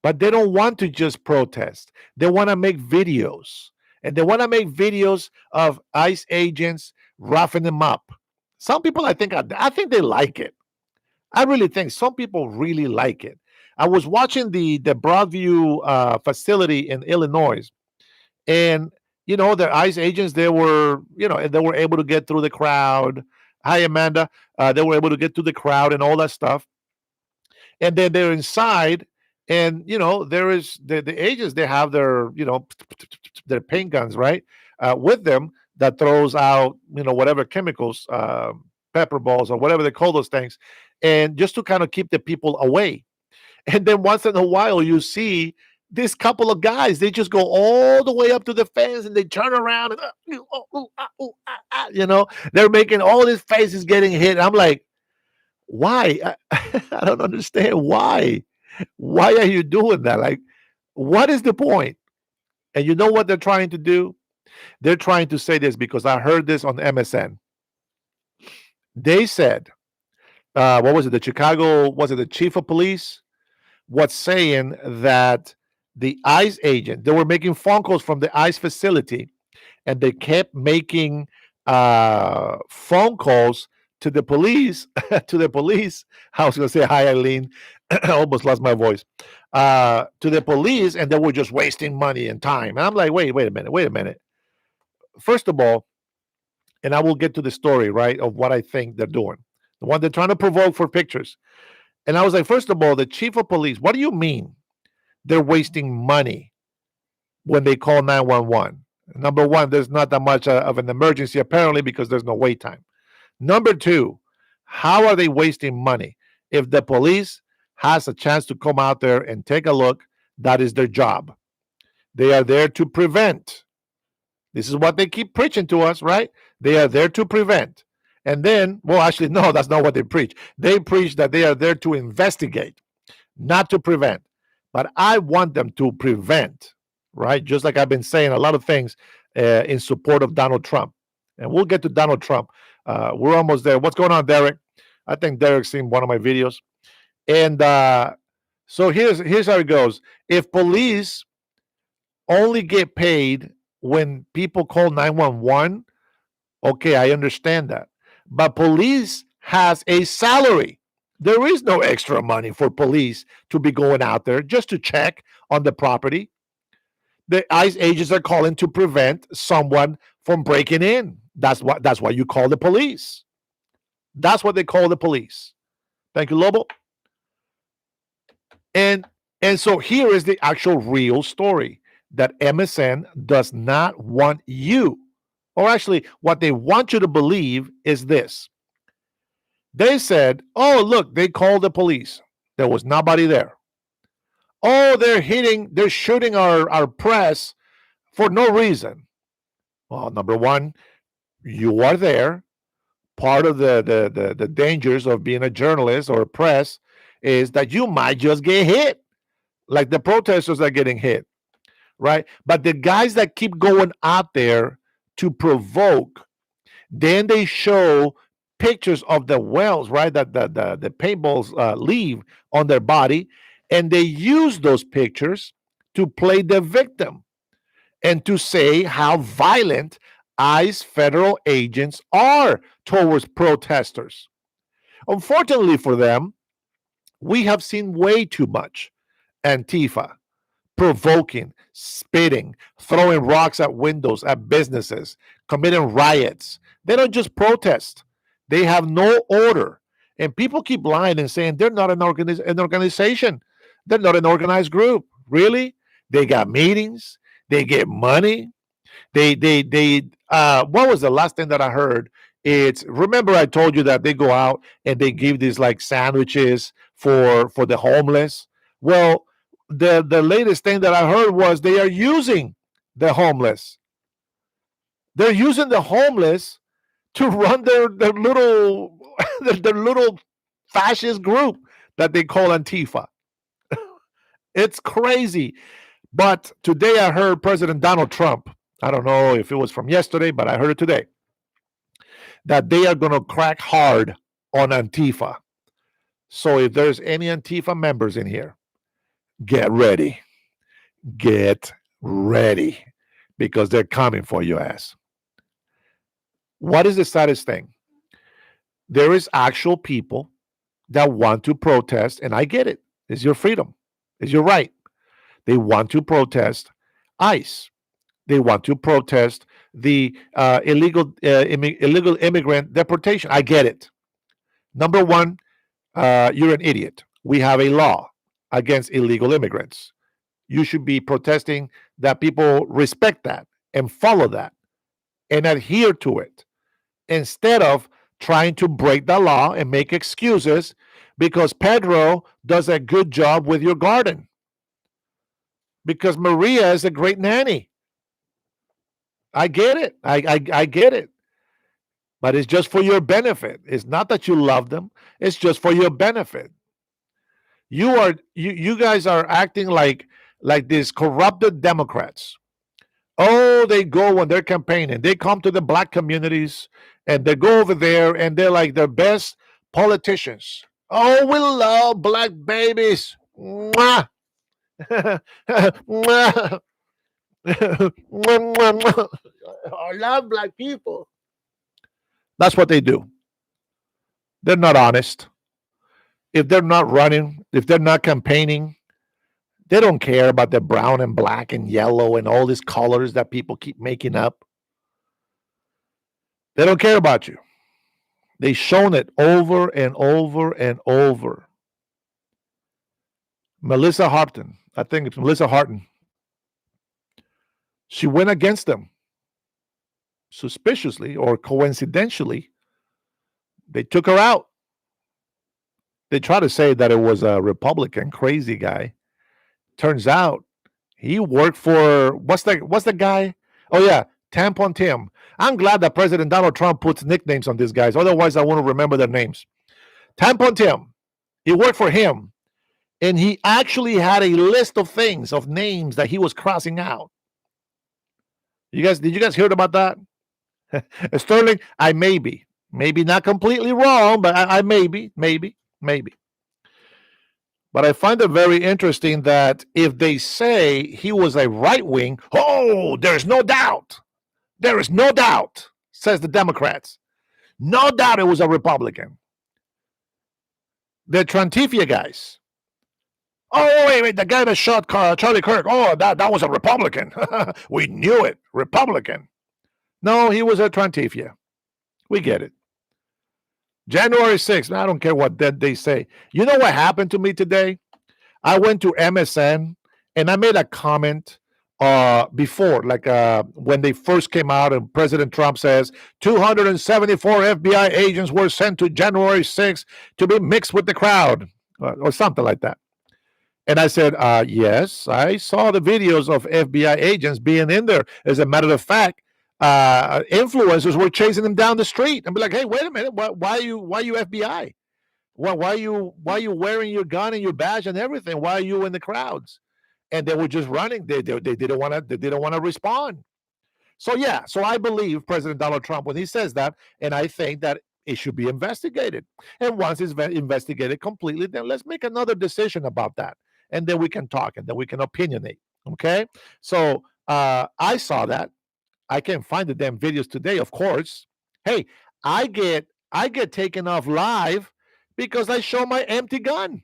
but they don't want to just protest. They want to make videos. And they want to make videos of ICE agents roughing them up. Some people I think they like it. I really think some people really like it. I was watching the Broadview facility in Illinois, and their ICE agents, they were able to get through the crowd. Hi, Amanda. They were able to get through the crowd and all that stuff, and then they're inside, and there is the agents. They have their their paint guns, right, with them, that throws out whatever chemicals, pepper balls or whatever they call those things, and just to kind of keep the people away. And then once in a while, you see this couple of guys. They just go all the way up to the fence and they turn around and they're making all these faces getting hit. I'm like, why? I don't understand why. Why are you doing that? Like, what is the point? And you know what they're trying to do? They're trying to say this because I heard this on MSN. They said, what was it? The chief of police was saying that the ICE agent, they were making phone calls from the ICE facility, and they kept making phone calls to the police. To the police. I was going to say hi, Eileen. I almost lost my voice. To the police, and they were just wasting money and time. And I'm like, wait a minute. First of all, and I will get to the story, right, of what I think they're doing. The one they're trying to provoke for pictures. And I was like, first of all, the chief of police, what do you mean they're wasting money when they call 911? Number one, there's not that much of an emergency, apparently, because there's no wait time. Number two, how are they wasting money? If the police has a chance to come out there and take a look, that is their job. They are there to prevent. This is what they keep preaching to us, right? They are there to prevent. And then, well, actually, no, that's not what they preach. They preach that they are there to investigate, not to prevent. But I want them to prevent, right? Just like I've been saying a lot of things in support of Donald Trump. And we'll get to Donald Trump. We're almost there. What's going on, Derek? I think Derek's seen one of my videos. And so here's how it goes. If police only get paid when people call 911, okay, I understand that. But police has a salary. There is no extra money for police to be going out there just to check on the property. The ICE agents are calling to prevent someone from breaking in. That's why you call the police. That's what they call the police. Thank you, Lobo. And so here is the actual real story that MSN does not want you, or actually what they want you to believe is this. They said, oh, look, they called the police. There was nobody there. Oh, they're shooting our press for no reason. Well, number one, you are there. Part of the dangers of being a journalist or a press is that you might just get hit, like the protesters are getting hit, right? But the guys that keep going out there to provoke, then they show pictures of the wells, right, that the paintballs leave on their body, and they use those pictures to play the victim and to say how violent ICE federal agents are towards protesters. Unfortunately for them, we have seen way too much Antifa provoking, spitting, throwing rocks at windows, at businesses, committing riots. They don't just protest, they have no order. And people keep lying and saying they're not an organization. They're not an organized group. Really? They got meetings, they get money. What was the last thing that I heard? Remember I told you that they go out and they give these like sandwiches for the homeless. Well, the latest thing that I heard was they are using the homeless. They're using the homeless to run their little their little fascist group that they call Antifa. It's crazy. But today I heard President Donald Trump, I don't know if it was from yesterday, but I heard it today, that they are going to crack hard on Antifa. So if there's any Antifa members in here, get ready. Get ready because they're coming for your ass. What is the saddest thing? There is actual people that want to protest, and I get it. It's your freedom. It's your right. They want to protest ICE. They want to protest the illegal immigrant deportation. I get it. Number one, you're an idiot. We have a law against illegal immigrants. You should be protesting that people respect that and follow that and adhere to it instead of trying to break the law and make excuses because Pedro does a good job with your garden. Because Maria is a great nanny. I get it. I get it. But it's just for your benefit. It's not that you love them. It's just for your benefit. You guys are acting like these corrupted Democrats. Oh, they go when they're campaigning. They come to the black communities and they go over there and they're like the best politicians. Oh, we love black babies. Mwah. Mwah. I love black people. That's what they do. They're not honest. If they're not running, if they're not campaigning, they don't care about the brown and black and yellow and all these colors that people keep making up. They don't care about you. They've shown it over and over and over. Melissa Harton, I think it's Melissa Harton. She went against them. Suspiciously or coincidentally, they took her out. They try to say that it was a Republican crazy guy. Turns out he worked for what's the guy? Oh yeah, Tampon Tim. I'm glad that President Donald Trump puts nicknames on these guys. Otherwise, I won't remember their names. Tampon Tim. He worked for him, and he actually had a list of things, of names that he was crossing out. Did you guys hear about that? Sterling, I may be not completely wrong, but I maybe. But I find it very interesting that if they say he was a right wing, oh, there's no doubt. There is no doubt, says the Democrats. No doubt it was a Republican. The Trantifia guys. Oh, wait, the guy that shot Charlie Kirk. Oh, that was a Republican. We knew it. Republican. No, he was a Trantifia. We get it. January 6th. I don't care what they say. You know what happened to me today? I went to MSN and I made a comment before, like when they first came out and President Trump says 274 FBI agents were sent to January 6th to be mixed with the crowd or something like that. And I said, yes, I saw the videos of FBI agents being in there. As a matter of fact, influencers were chasing them down the street and be like, hey, wait a minute, why are you FBI? Why are you wearing your gun and your badge and everything? Why are you in the crowds? And they were just running. They didn't want to respond. So yeah, so I believe President Donald Trump when he says that, and I think that it should be investigated. And once it's investigated completely, then let's make another decision about that. And then we can talk and then we can opinionate. Okay. So I saw that. I can't find the damn videos today, of course. Hey, I get taken off live because I show my empty gun.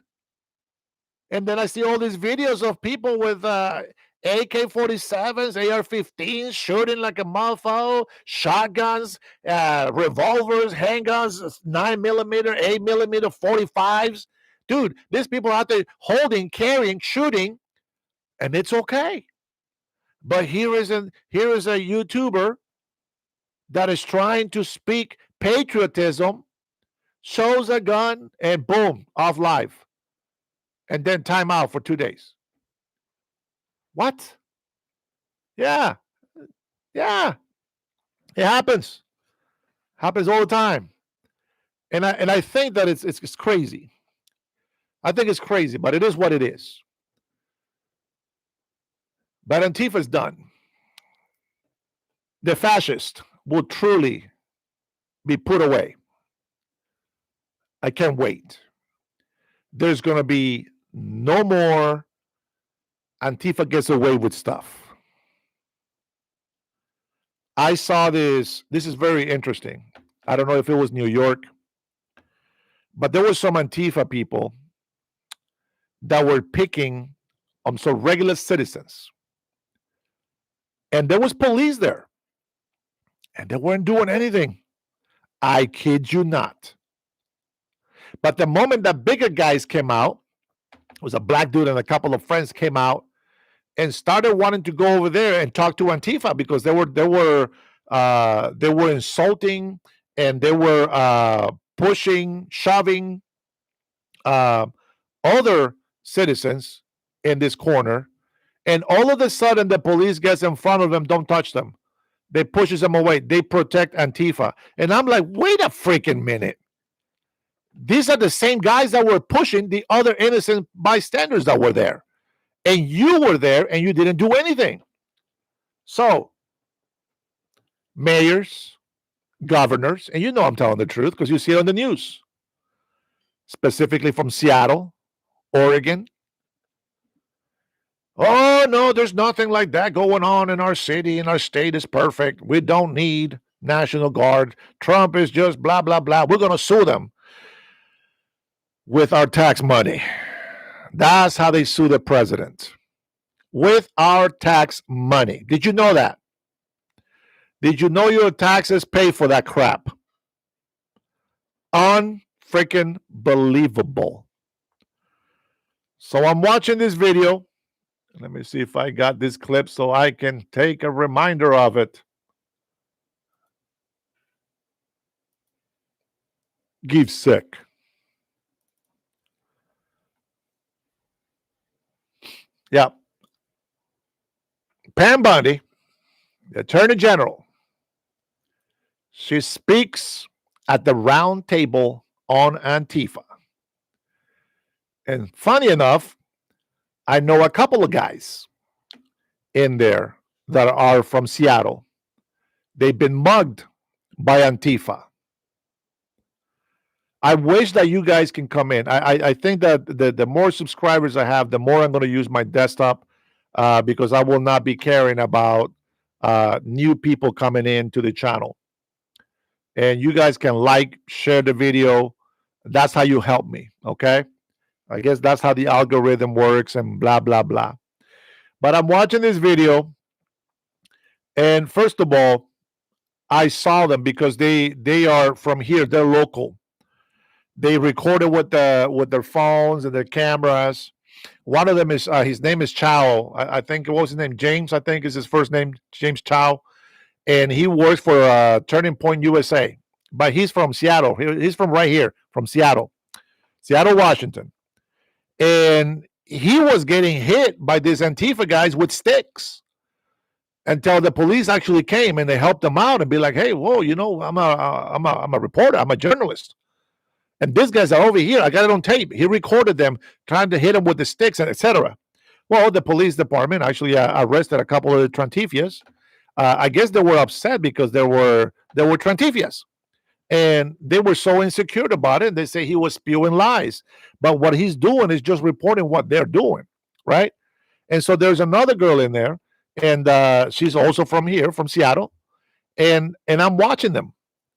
And then I see all these videos of people with AK-47s, AR-15s, shooting like a mofo, shotguns, revolvers, handguns, 9mm, 8mm, 45s. Dude, these people out there holding, carrying, shooting, and it's okay. But here is a YouTuber that is trying to speak patriotism, shows a gun, and boom, off live. And then time out for 2 days. What? Yeah. Yeah. It happens. Happens all the time. And I think that it's crazy. I think it's crazy, but it is what it is. But Antifa's done. The fascist will truly be put away. I can't wait. There's going to be no more Antifa gets away with stuff. I saw this. This is very interesting. I don't know if it was New York, but there were some Antifa people that were picking on some regular citizens. And there was police there. And they weren't doing anything. I kid you not. But the moment that bigger guys came out, it was a black dude and a couple of friends came out and started wanting to go over there and talk to Antifa because they were insulting and they were pushing, shoving other citizens in this corner. And all of a sudden, the police gets in front of them, don't touch them. They pushes them away. They protect Antifa. And I'm like, wait a freaking minute. These are the same guys that were pushing the other innocent bystanders that were there. And you were there and you didn't do anything. So, mayors, governors, and you know I'm telling the truth because you see it on the news, specifically from Seattle, Oregon. Oh, no, there's nothing like that going on in our city, and our state is perfect. We don't need National Guard. Trump is just blah, blah, blah. We're going to sue them with our tax money. That's how they sue the president. With our tax money. Did you know that? Did you know your taxes pay for that crap? Unfreaking believable. So I'm watching this video. Let me see if I got this clip so I can take a reminder of it. Give sick. Yeah. Pam Bondi, the Attorney General, she speaks at the round table on Antifa. And funny enough, I know a couple of guys in there that are from Seattle. They've been mugged by Antifa. I wish that you guys can come in. I think that the more subscribers I have, the more I'm going to use my desktop because I will not be caring about new people coming into the channel. And you guys can like, share the video. That's how you help me, okay? I guess that's how the algorithm works and blah, blah, blah. But I'm watching this video, and first of all, I saw them because they are from here. They're local. They recorded with their phones and their cameras. One of them is his name is Chow. I think what was his name? James, I think is his first name, James Chow. And he works for Turning Point USA. But he's from Seattle. He's from right here, from Seattle, Washington. And he was getting hit by these Antifa guys with sticks until the police actually came and they helped him out and be like, hey, whoa, you know, I'm a reporter. I'm a journalist. And these guys are over here. I got it on tape. He recorded them trying to hit him with the sticks, and etc. Well, the police department actually arrested a couple of the Trantifias. I guess they were upset because there were Trantifias. And they were so insecure about it. They say he was spewing lies. But what he's doing is just reporting what they're doing, right? And so there's another girl in there, and she's also from here, from Seattle. And I'm watching them.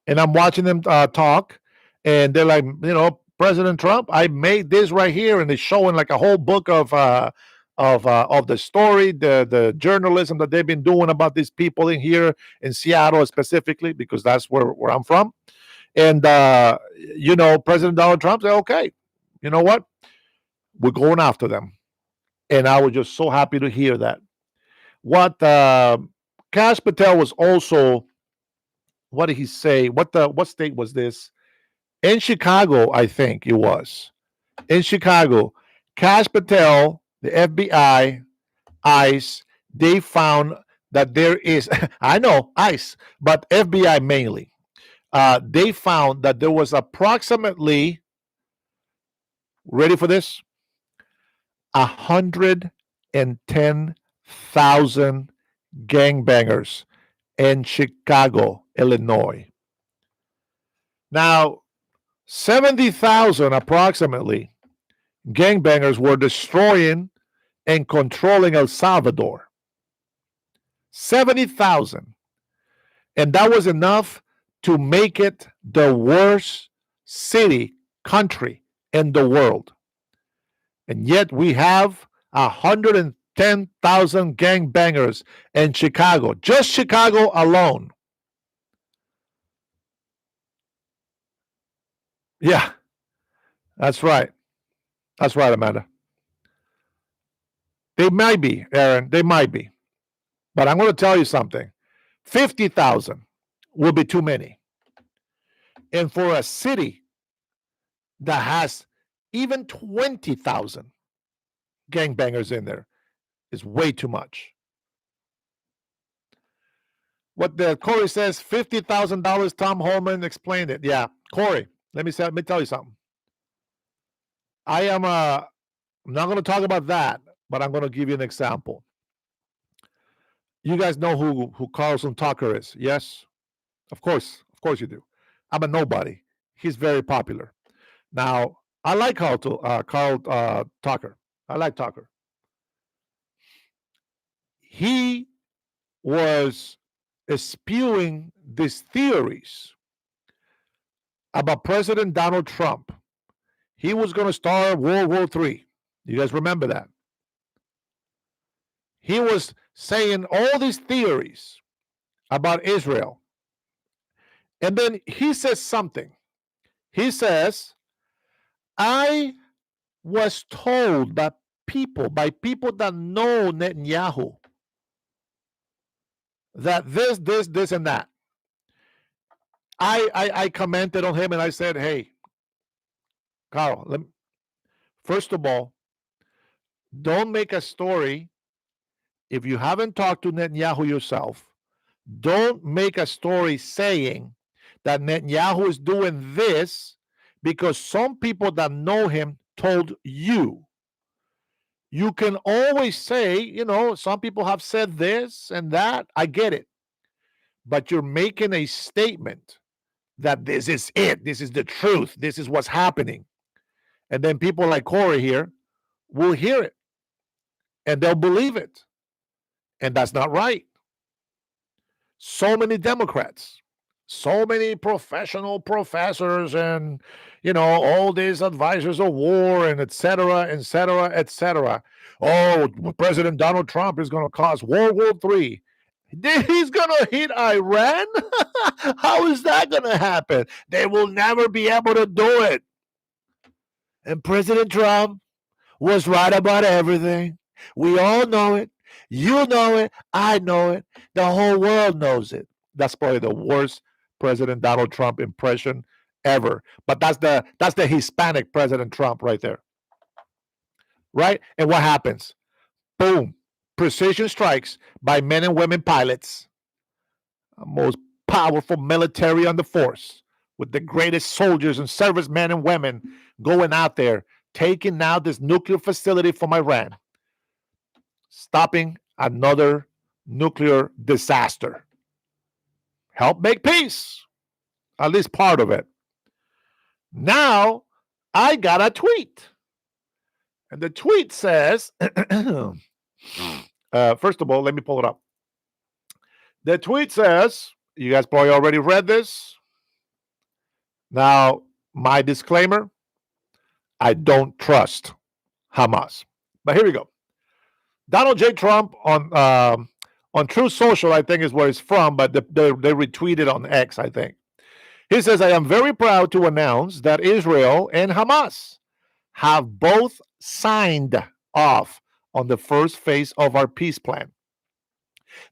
And I'm watching them talk. And they're like, you know, President Trump, I made this right here. And they're showing like a whole book of the story, the journalism that they've been doing about these people in here in Seattle specifically, because that's where I'm from. And, you know, President Donald Trump said, okay, you know what? We're going after them. And I was just so happy to hear that. What Kash Patel was also, what did he say? What state was this? In Chicago, I think it was. In Chicago, Kash Patel, the FBI, ICE, they found that there is, I know, ICE, but FBI mainly. They found that there was approximately Ready for this? 110,000 gangbangers in Chicago, Illinois. Now, 70,000 approximately gangbangers were destroying and controlling El Salvador. 70,000. And that was enough to make it the worst city, country in the world. And yet we have 110,000 gangbangers in Chicago, just Chicago alone. Yeah, that's right. That's right, Amanda. They might be, Aaron. They might be. But I'm going to tell you something 50,000 will be too many. And for a city that has even 20,000 gangbangers in there is way too much. What the Corey says, $50,000. Tom Holman explained it. Yeah, Corey, let me tell you something. I'm not going to talk about that, but I'm going to give you an example. You guys know who Carlson Tucker is? Yes, of course you do. I'm a nobody. He's very popular. Now, I like Carl Tucker. I like Tucker. He was spewing these theories about President Donald Trump. He was going to start World War III. You guys remember that? He was saying all these theories about Israel. And then he says something. He says, I was told by people that know Netanyahu, that this, and that. I commented on him and I said, hey, Carl, first of all, don't make a story if you haven't talked to Netanyahu yourself. Don't make a story saying that Netanyahu is doing this because some people that know him told you. You can always say, some people have said this and that. I get it. But you're making a statement that this is it. This is the truth. This is what's happening. And then people like Corey here will hear it and they'll believe it. And that's not right. So many Democrats, so many professional professors and, all these advisors of war and et cetera, et cetera, et cetera. Oh, President Donald Trump is going to cause World War III. He's going to hit Iran? How is that going to happen? They will never be able to do it. And President Trump was right about everything. We all know it. You know it. I know it. The whole world knows it. That's probably the worst President Donald Trump impression ever. But that's the Hispanic President Trump right there. Right? And what happens? Boom. Precision strikes by men and women pilots. Most powerful military on the force, with the greatest soldiers and servicemen and women going out there, taking out this nuclear facility from Iran, stopping another nuclear disaster. Help make peace, at least part of it. Now, I got a tweet. And the tweet says, first of all, let me pull it up. The tweet says, you guys probably already read this. Now, my disclaimer, I don't trust Hamas. But here we go. Donald J. Trump on Truth Social, I think is where it's from, but they retweeted on X, I think. He says, I am very proud to announce that Israel and Hamas have both signed off on the first phase of our peace plan.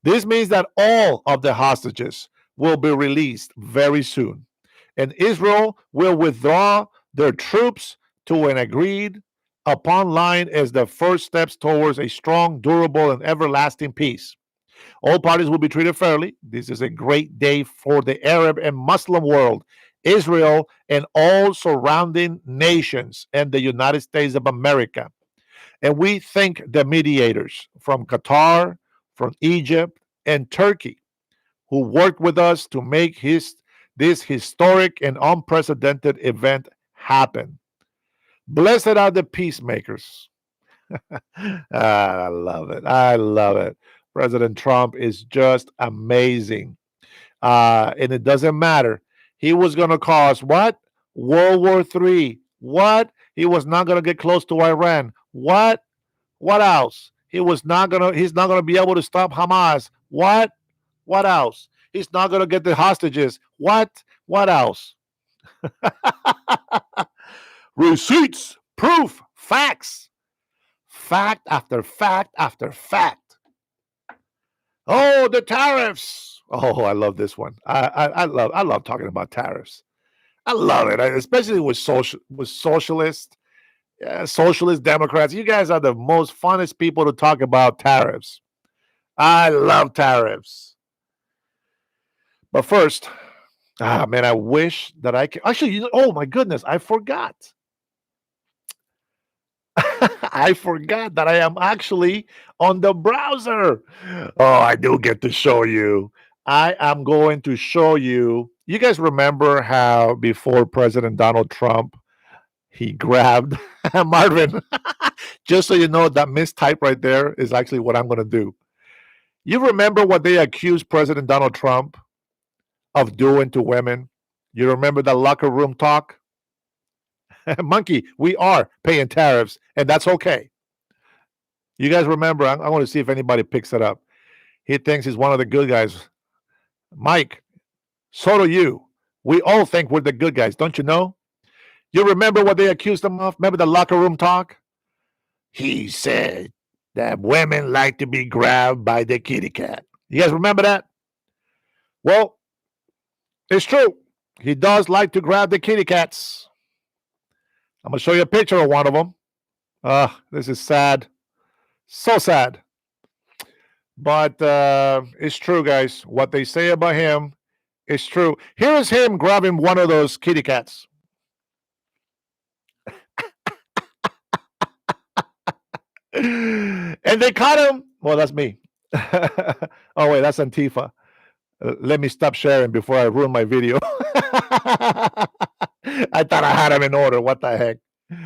This means that all of the hostages will be released very soon, and Israel will withdraw their troops to an agreed upon line as the first steps towards a strong, durable, and everlasting peace. All parties will be treated fairly. This is a great day for the Arab and Muslim world, Israel, and all surrounding nations and the United States of America. And we thank the mediators from Qatar, from Egypt, and Turkey who worked with us to make this historic and unprecedented event happen. Blessed are the peacemakers. I love it. I love it. President Trump is just amazing. And it doesn't matter. He was going to cause what? World War III. What? He was not going to get close to Iran. What? What else? He's not gonna be able to stop Hamas. What? What else? He's not gonna get the hostages. What? What else? Receipts, proof, facts. Fact after fact after fact. Oh, the tariffs. Oh, I love this one. I love talking about tariffs. I love it, especially with socialists, socialist Democrats. You guys are the most funnest people to talk about tariffs. I love tariffs. But first, man, I wish that I could. Actually, oh my goodness, I forgot. I forgot that I am actually on the browser. Oh, I do get to show you. I am going to show you. You guys remember how before President Donald Trump, he grabbed Marvin. Just so you know, that mistype right there is actually what I'm going to do. You remember what they accused President Donald Trump of doing to women? You remember the locker room talk? Monkey, we are paying tariffs, and that's okay. You guys remember? I want to see if anybody picks it up. He thinks he's one of the good guys. Mike, so do you. We all think we're the good guys, don't you know? You remember what they accused him of? Remember the locker room talk? He said that women like to be grabbed by the kitty cat. You guys remember that? Well, it's true. He does like to grab the kitty cats. I'm going to show you a picture of one of them. This is sad. So sad. But it's true, guys. What they say about him is true. Here is him grabbing one of those kitty cats. And they caught him. Well, that's me. Oh, wait, that's Antifa. Let me stop sharing before I ruin my video. I thought I had him in order. What the heck? All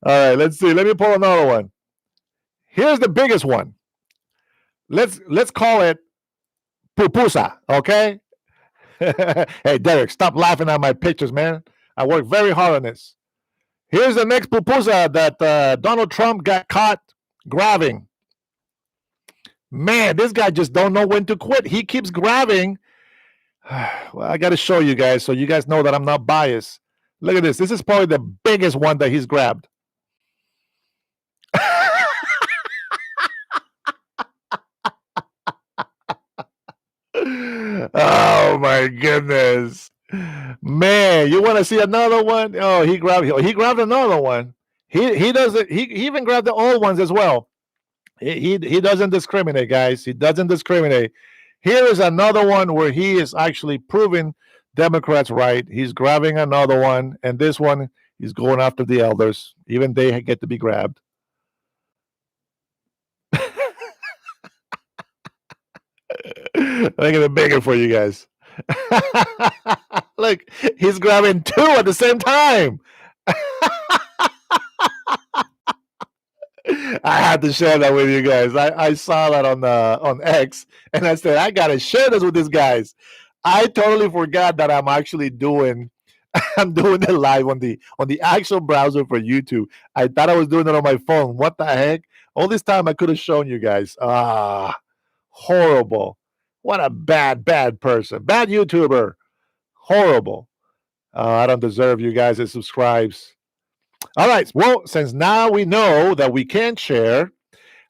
right, let's see. Let me pull another one. Here's the biggest one. Let's call it pupusa, okay? Hey, Derek, stop laughing at my pictures, man. I work very hard on this. Here's the next pupusa that Donald Trump got caught grabbing. Man, this guy just don't know when to quit. He keeps grabbing. Well, I got to show you guys so you guys know that I'm not biased. Look at this. This is probably the biggest one that he's grabbed. Oh my goodness, man! You want to see another one? Oh, he grabbed another one. He doesn't. He even grabbed the old ones as well. He doesn't discriminate, guys. He doesn't discriminate. Here is another one where he is actually proving Democrats right. He's grabbing another one, and this one he's going after the elders. Even they get to be grabbed. Making it bigger for you guys. Look, he's grabbing two at the same time. I had to share that with you guys. I saw that on X, and I said I gotta share this with these guys. I totally forgot that I'm actually doing I'm doing it live on the actual browser for YouTube. I thought I was doing it on my phone. What the heck? All this time I could have shown you guys. Horrible. What a bad person. Bad YouTuber. Horrible. I don't deserve you guys that subscribes. All right. Well, since now we know that we can't share,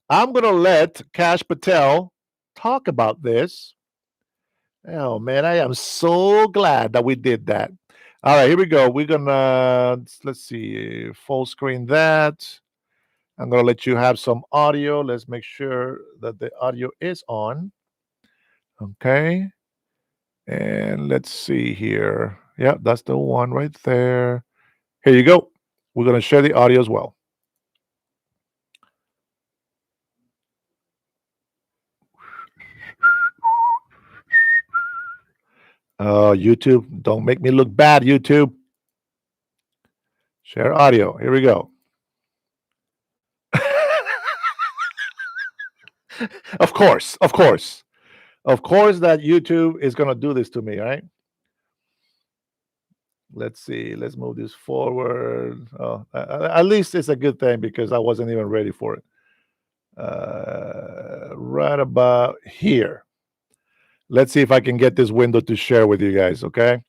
I'm going to let Kash Patel talk about this. Oh, man, I am so glad that we did that. All right, here we go. We're going to, let's see, full screen that. I'm going to let you have some audio. Let's make sure that the audio is on. Okay. And let's see here. Yeah, that's the one right there. Here you go. We're going to share the audio as well. Oh, YouTube, don't make me look bad, YouTube. Share audio. Here we go. Of course, of course. Of course that YouTube is going to do this to me, right? Let's see. Let's move this forward. Oh, at least it's a good thing because I wasn't even ready for it. Right about here. Let's see if I can get this window to share with you guys, okay?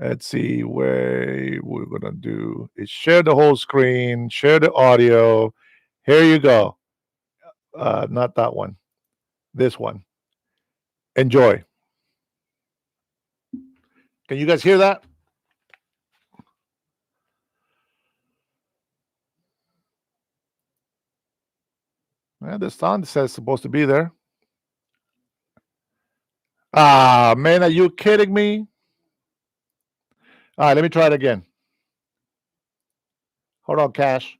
Let's see where we're gonna do is share the whole screen, share the audio. Here you go. Not that one. This one. Enjoy. Can you guys hear that? Yeah, the sound says supposed to be there. Ah, man, are you kidding me? All right, let me try it again. Hold on, Cash.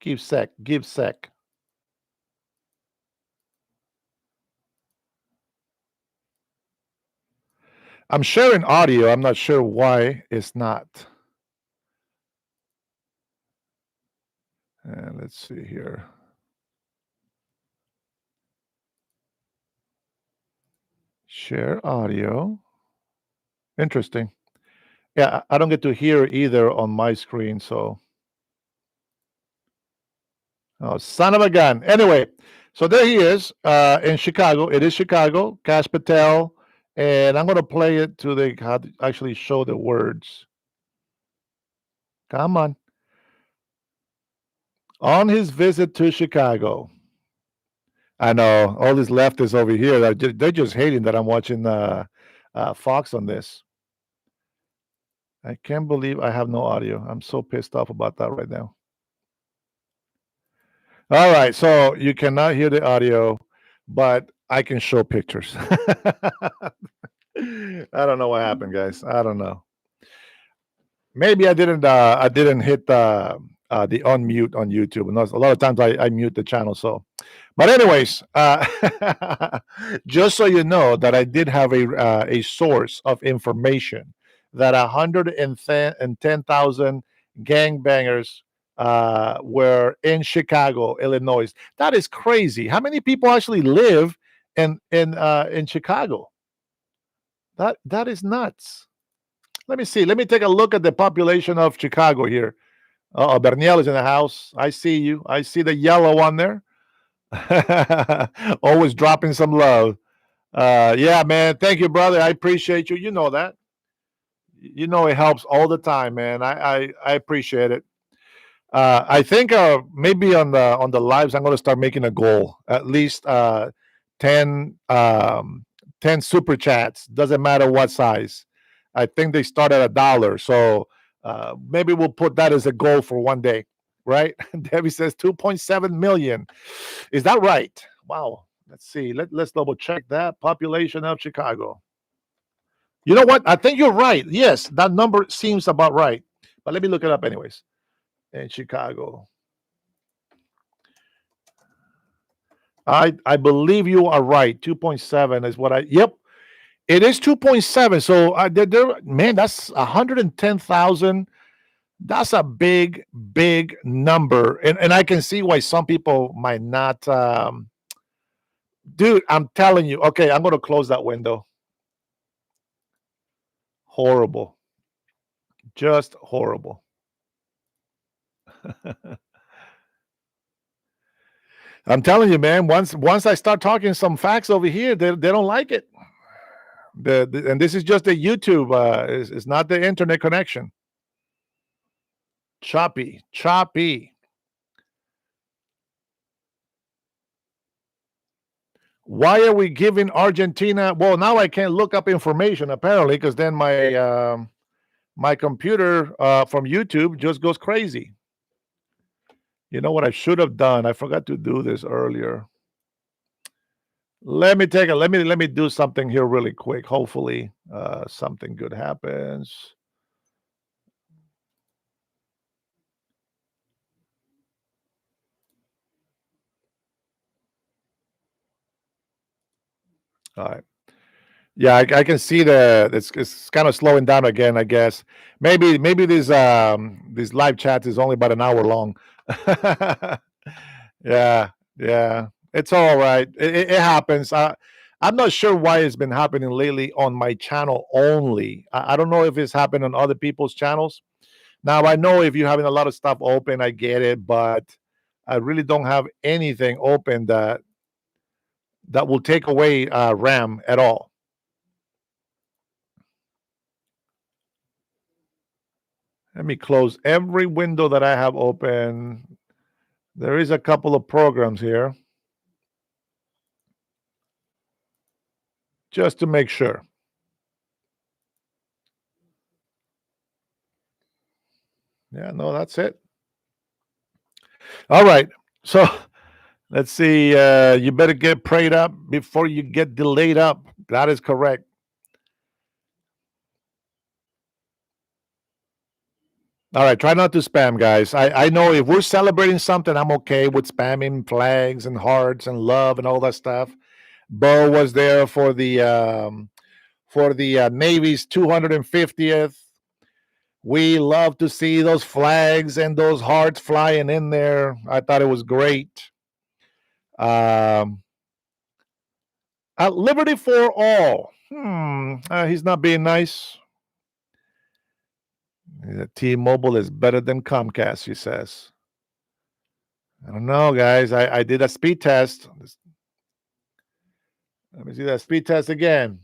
Give sec. Give sec. I'm sharing audio. I'm not sure why it's not. And let's see here. Share audio. Interesting. Yeah, I don't get to hear either on my screen. So, oh, son of a gun. Anyway, so there he is in Chicago. It is Chicago, Cash Patel. And I'm going to play it to the how to actually show the words. Come on. On his visit to Chicago. I know all these leftists over here. They're just hating that I'm watching Fox on this. I can't believe I have no audio. I'm so pissed off about that right now. All right, so you cannot hear the audio, but I can show pictures. I don't know what happened, guys. I don't know. Maybe I didn't hit the unmute on YouTube. And a lot of times I mute the channel. So, but anyways, just so you know that I did have a source of information that 110,000 gangbangers were in Chicago, Illinois. That is crazy. How many people actually live in Chicago? That is nuts. Let me see. Let me take a look at the population of Chicago here. Oh, Berniel is in the house. I see you. I see the yellow one there. Always dropping some love. Yeah, man. Thank you, brother. I appreciate you. You know that. You know it helps all the time, man. I appreciate it. I think maybe on the lives, I'm going to start making a goal. At least 10, 10 super chats. Doesn't matter what size. I think they start at $1. So maybe we'll put that as a goal for one day, right? Debbie says 2.7 million. Is that right? Wow. Let's see. Let's double check that. Population of Chicago. You know what? I think you're right. Yes, that number seems about right. But let me look it up anyways. In Chicago. I believe you are right. 2.7 is what I yep. It is 2.7. So man, that's 110,000. That's a big, big number. And I can see why some people might not dude, I'm telling you. Okay, I'm gonna close that window. Horrible. Just horrible. I'm telling you, man. Once I start talking some facts over here, they don't like it. And this is just the YouTube. It's not the internet connection. Choppy, choppy. Why are we giving Argentina? Well, now I can't look up information apparently because then my computer from YouTube just goes crazy. You know what I should have done? I forgot to do this earlier. Let me do something here really quick. Hopefully, Something good happens. All right. Yeah, I can see it's kind of slowing down again, I guess. Maybe this live chat is only about an hour long. Yeah, yeah. It's all right. It happens. I'm not sure why it's been happening lately on my channel only. I don't know if it's happened on other people's channels. Now I know if you're having a lot of stuff open, I get it, but I really don't have anything open that will take away RAM at all. Let me close every window that I have open. There is a couple of programs here just to make sure. Yeah, no, that's it. All right. So let's see. You better get prayed up before you get delayed up. That is correct. All right. Try not to spam, guys. I know if we're celebrating something, I'm okay with spamming flags and hearts and love and all that stuff. Bo was there for the Navy's 250th. We love to see those flags and those hearts flying in there. I thought it was great. Um, Liberty for all. He's not being nice. T-Mobile is better than Comcast, he says. I don't know, guys. I did a speed test. Let me see that speed test again.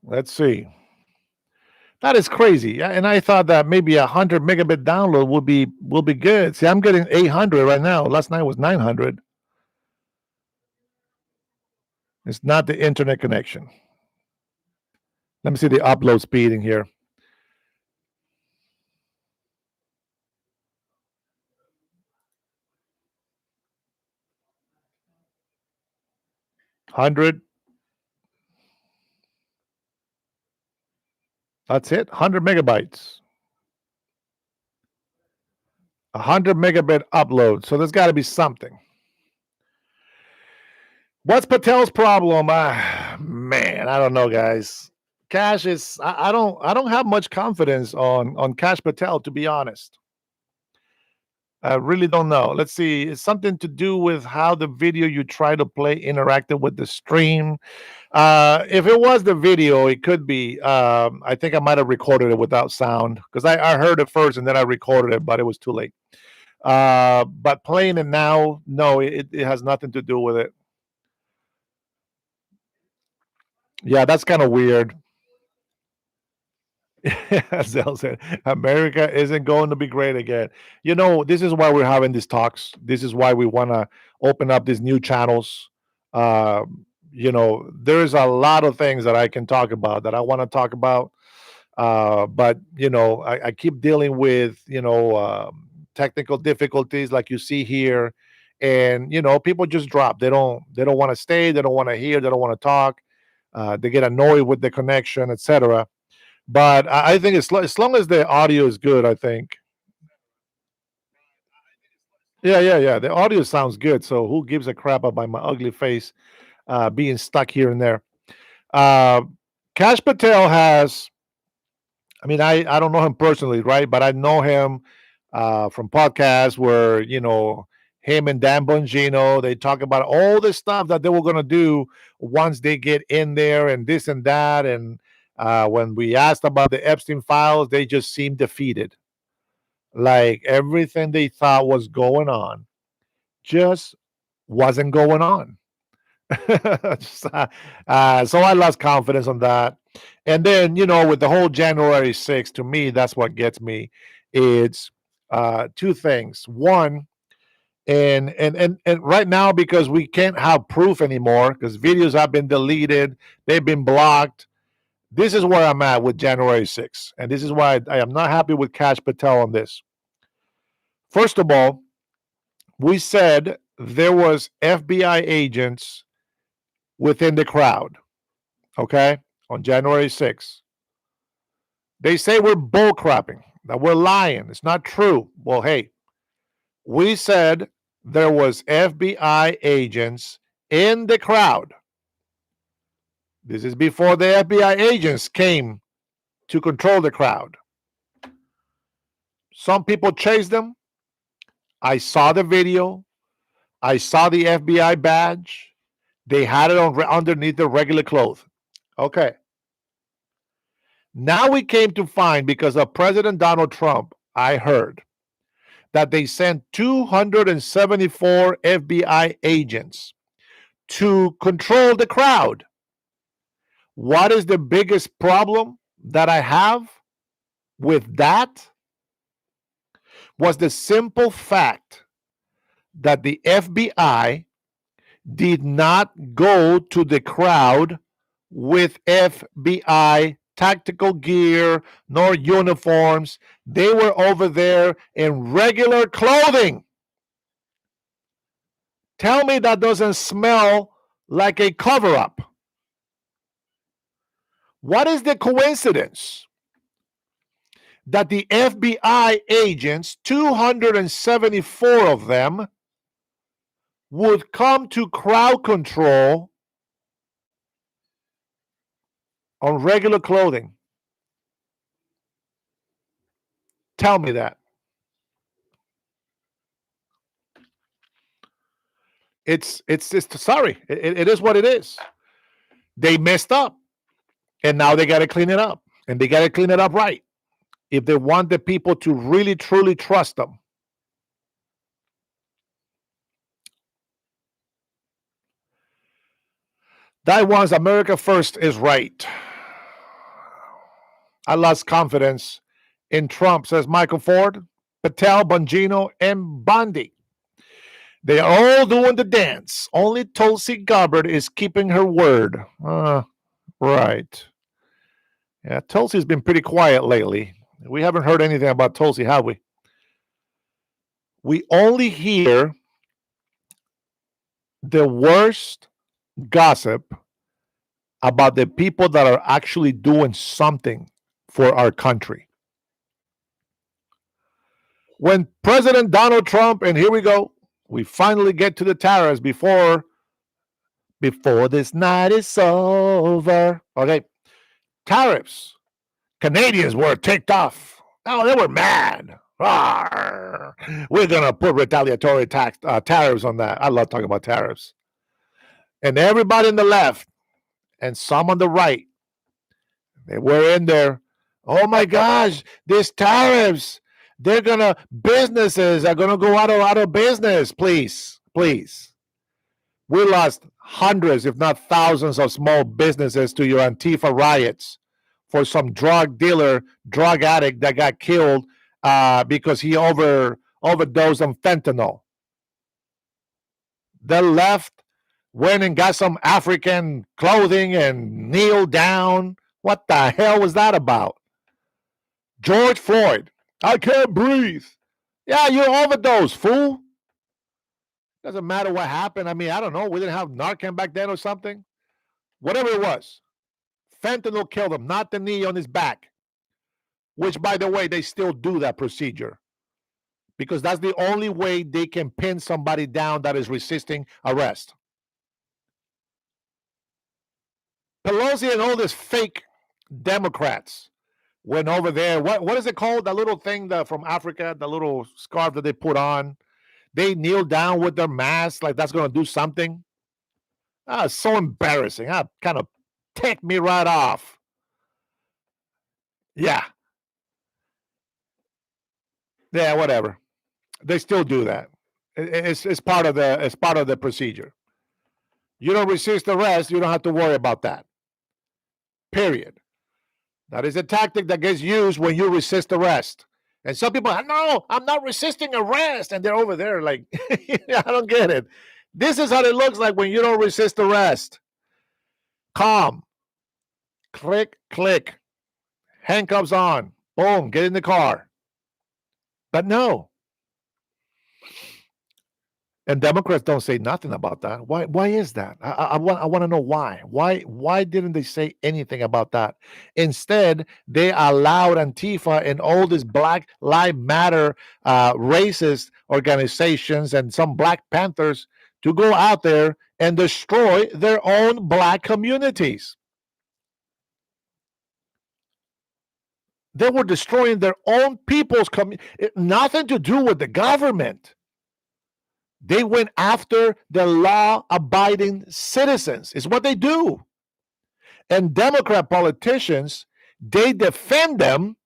Let's see. That is crazy. And I thought that maybe 100 megabit download will be good. See, I'm getting 800 right now. Last night was 900. It's not the internet connection. Let me see the upload speed in here. 100. That's it. 100 megabytes. 100 megabit upload. So there's got to be something. What's Patel's problem? Man, I don't know, guys. Cash is. I don't have much confidence on Cash Patel, to be honest. I really don't know. Let's see. It's something to do with how the video you try to play interacted with the stream. If it was the video, it could be. I think I might have recorded it without sound because I heard it first and then I recorded it, but it was too late. But playing it now, no, it has nothing to do with it. Yeah, that's kind of weird. Zell said, America isn't going to be great again. This is why we're having these talks. This is why we want to open up these new channels. Uh, there's a lot of things that I can talk about that I want to talk about. But I keep dealing with technical difficulties like you see here, and people just drop. They don't want to stay. They don't want to hear. They don't want to talk. They get annoyed with the connection, etc. But I think as long as the audio is good, I think. Yeah, yeah, yeah. The audio sounds good. So who gives a crap about my ugly face being stuck here and there? Uh, Cash Patel has. I mean, I don't know him personally, right? But I know him from podcasts where him and Dan Bongino they talk about all the stuff that they were going to do once they get in there and this and that. And when we asked about the Epstein files, they just seemed defeated. Like everything they thought was going on just wasn't going on. Just, so I lost confidence on that. And then, with the whole January 6th, to me, that's what gets me. It's two things. One, and right now, because we can't have proof anymore, because videos have been deleted, they've been blocked. This is where I'm at with January 6th. And this is why I am not happy with Cash Patel on this. First of all, we said there was FBI agents within the crowd, okay, on January 6th. They say we're bullcrapping, that we're lying. It's not true. Well, hey, we said there was FBI agents in the crowd. This is before the FBI agents came to control the crowd. Some people chased them. I saw the video. I saw the FBI badge. They had it on underneath their regular clothes. Okay. Now we came to find, because of President Donald Trump, I heard that they sent 274 FBI agents to control the crowd. What is the biggest problem that I have with that? Was the simple fact that the FBI did not go to the crowd with FBI tactical gear nor uniforms. They were over there in regular clothing. Tell me that doesn't smell like a cover-up. What is the coincidence that the FBI agents, 274 of them, would come to crowd control on regular clothing? Tell me that. It's sorry. It is what it is. They messed up, and now they got to clean it up, and they got to clean it up right if they want the people to really truly trust them. That one's America First is right. I lost confidence in Trump, says Michael Ford, Patel, Bongino, and Bondi. They are all doing the dance. Only Tulsi Gabbard is keeping her word. Right. Yeah, Tulsi's been pretty quiet lately. We haven't heard anything about Tulsi, have we? We only hear the worst gossip about the people that are actually doing something for our country. When President Donald Trump, and here we go, we finally get to the tariffs before this night is over. Okay, tariffs. Canadians were ticked off. Oh, they were mad. Arr, we're gonna put retaliatory tariffs on that. I love talking about tariffs. And everybody on the left and some on the right, they were in there. Oh my gosh, these tariffs, businesses are gonna go out of business. Please. We lost hundreds, if not thousands, of small businesses to your Antifa riots for some drug dealer, drug addict that got killed because he overdosed on fentanyl. The left went and got some African clothing and kneeled down. What the hell was that about? George Floyd, I can't breathe. Yeah, you overdosed, fool. Doesn't matter what happened. I mean, I don't know. We didn't have Narcan back then or something. Whatever it was. Fentanyl killed him, not the knee on his back. Which, by the way, they still do that procedure. Because that's the only way they can pin somebody down that is resisting arrest. Pelosi and all these fake Democrats went over there. What is it called? That little thing from Africa, the little scarf that they put on. They kneel down with their masks like that's going to do something. So embarrassing. That kind of ticked me right off. Yeah, whatever. They still do that. It's part of the procedure. You don't resist arrest, you don't have to worry about that. Period. That is a tactic that gets used when you resist arrest. And some people, no, I'm not resisting arrest. And they're over there like, I don't get it. This is how it looks like when you don't resist arrest. Calm. Click, click. Handcuffs on. Boom, get in the car. But no. And Democrats don't say nothing about that. Why is that? I want to know why. Why didn't they say anything about that? Instead, they allowed Antifa and all these Black Lives Matter racist organizations and some Black Panthers to go out there and destroy their own Black communities. They were destroying their own people's community. Nothing to do with the government. They went after the law-abiding citizens. It's what they do. And Democrat politicians, they defend them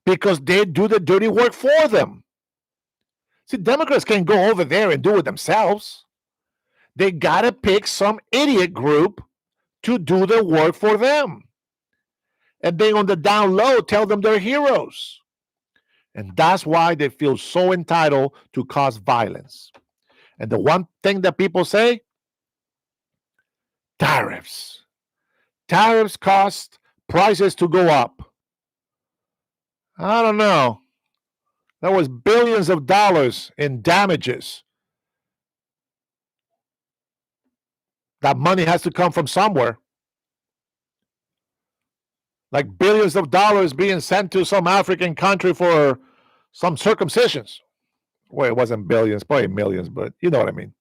because they do the dirty work for them. See, Democrats can't go over there and do it themselves. They got to pick some idiot group to do the work for them. And then on the down low, tell them they're heroes. And that's why they feel so entitled to cause violence. And the one thing that people say, tariffs. Tariffs cause prices to go up. I don't know. That was billions of dollars in damages. That money has to come from somewhere. Like billions of dollars being sent to some African country for some circumcisions. Well, it wasn't billions, probably millions, but you know what I mean.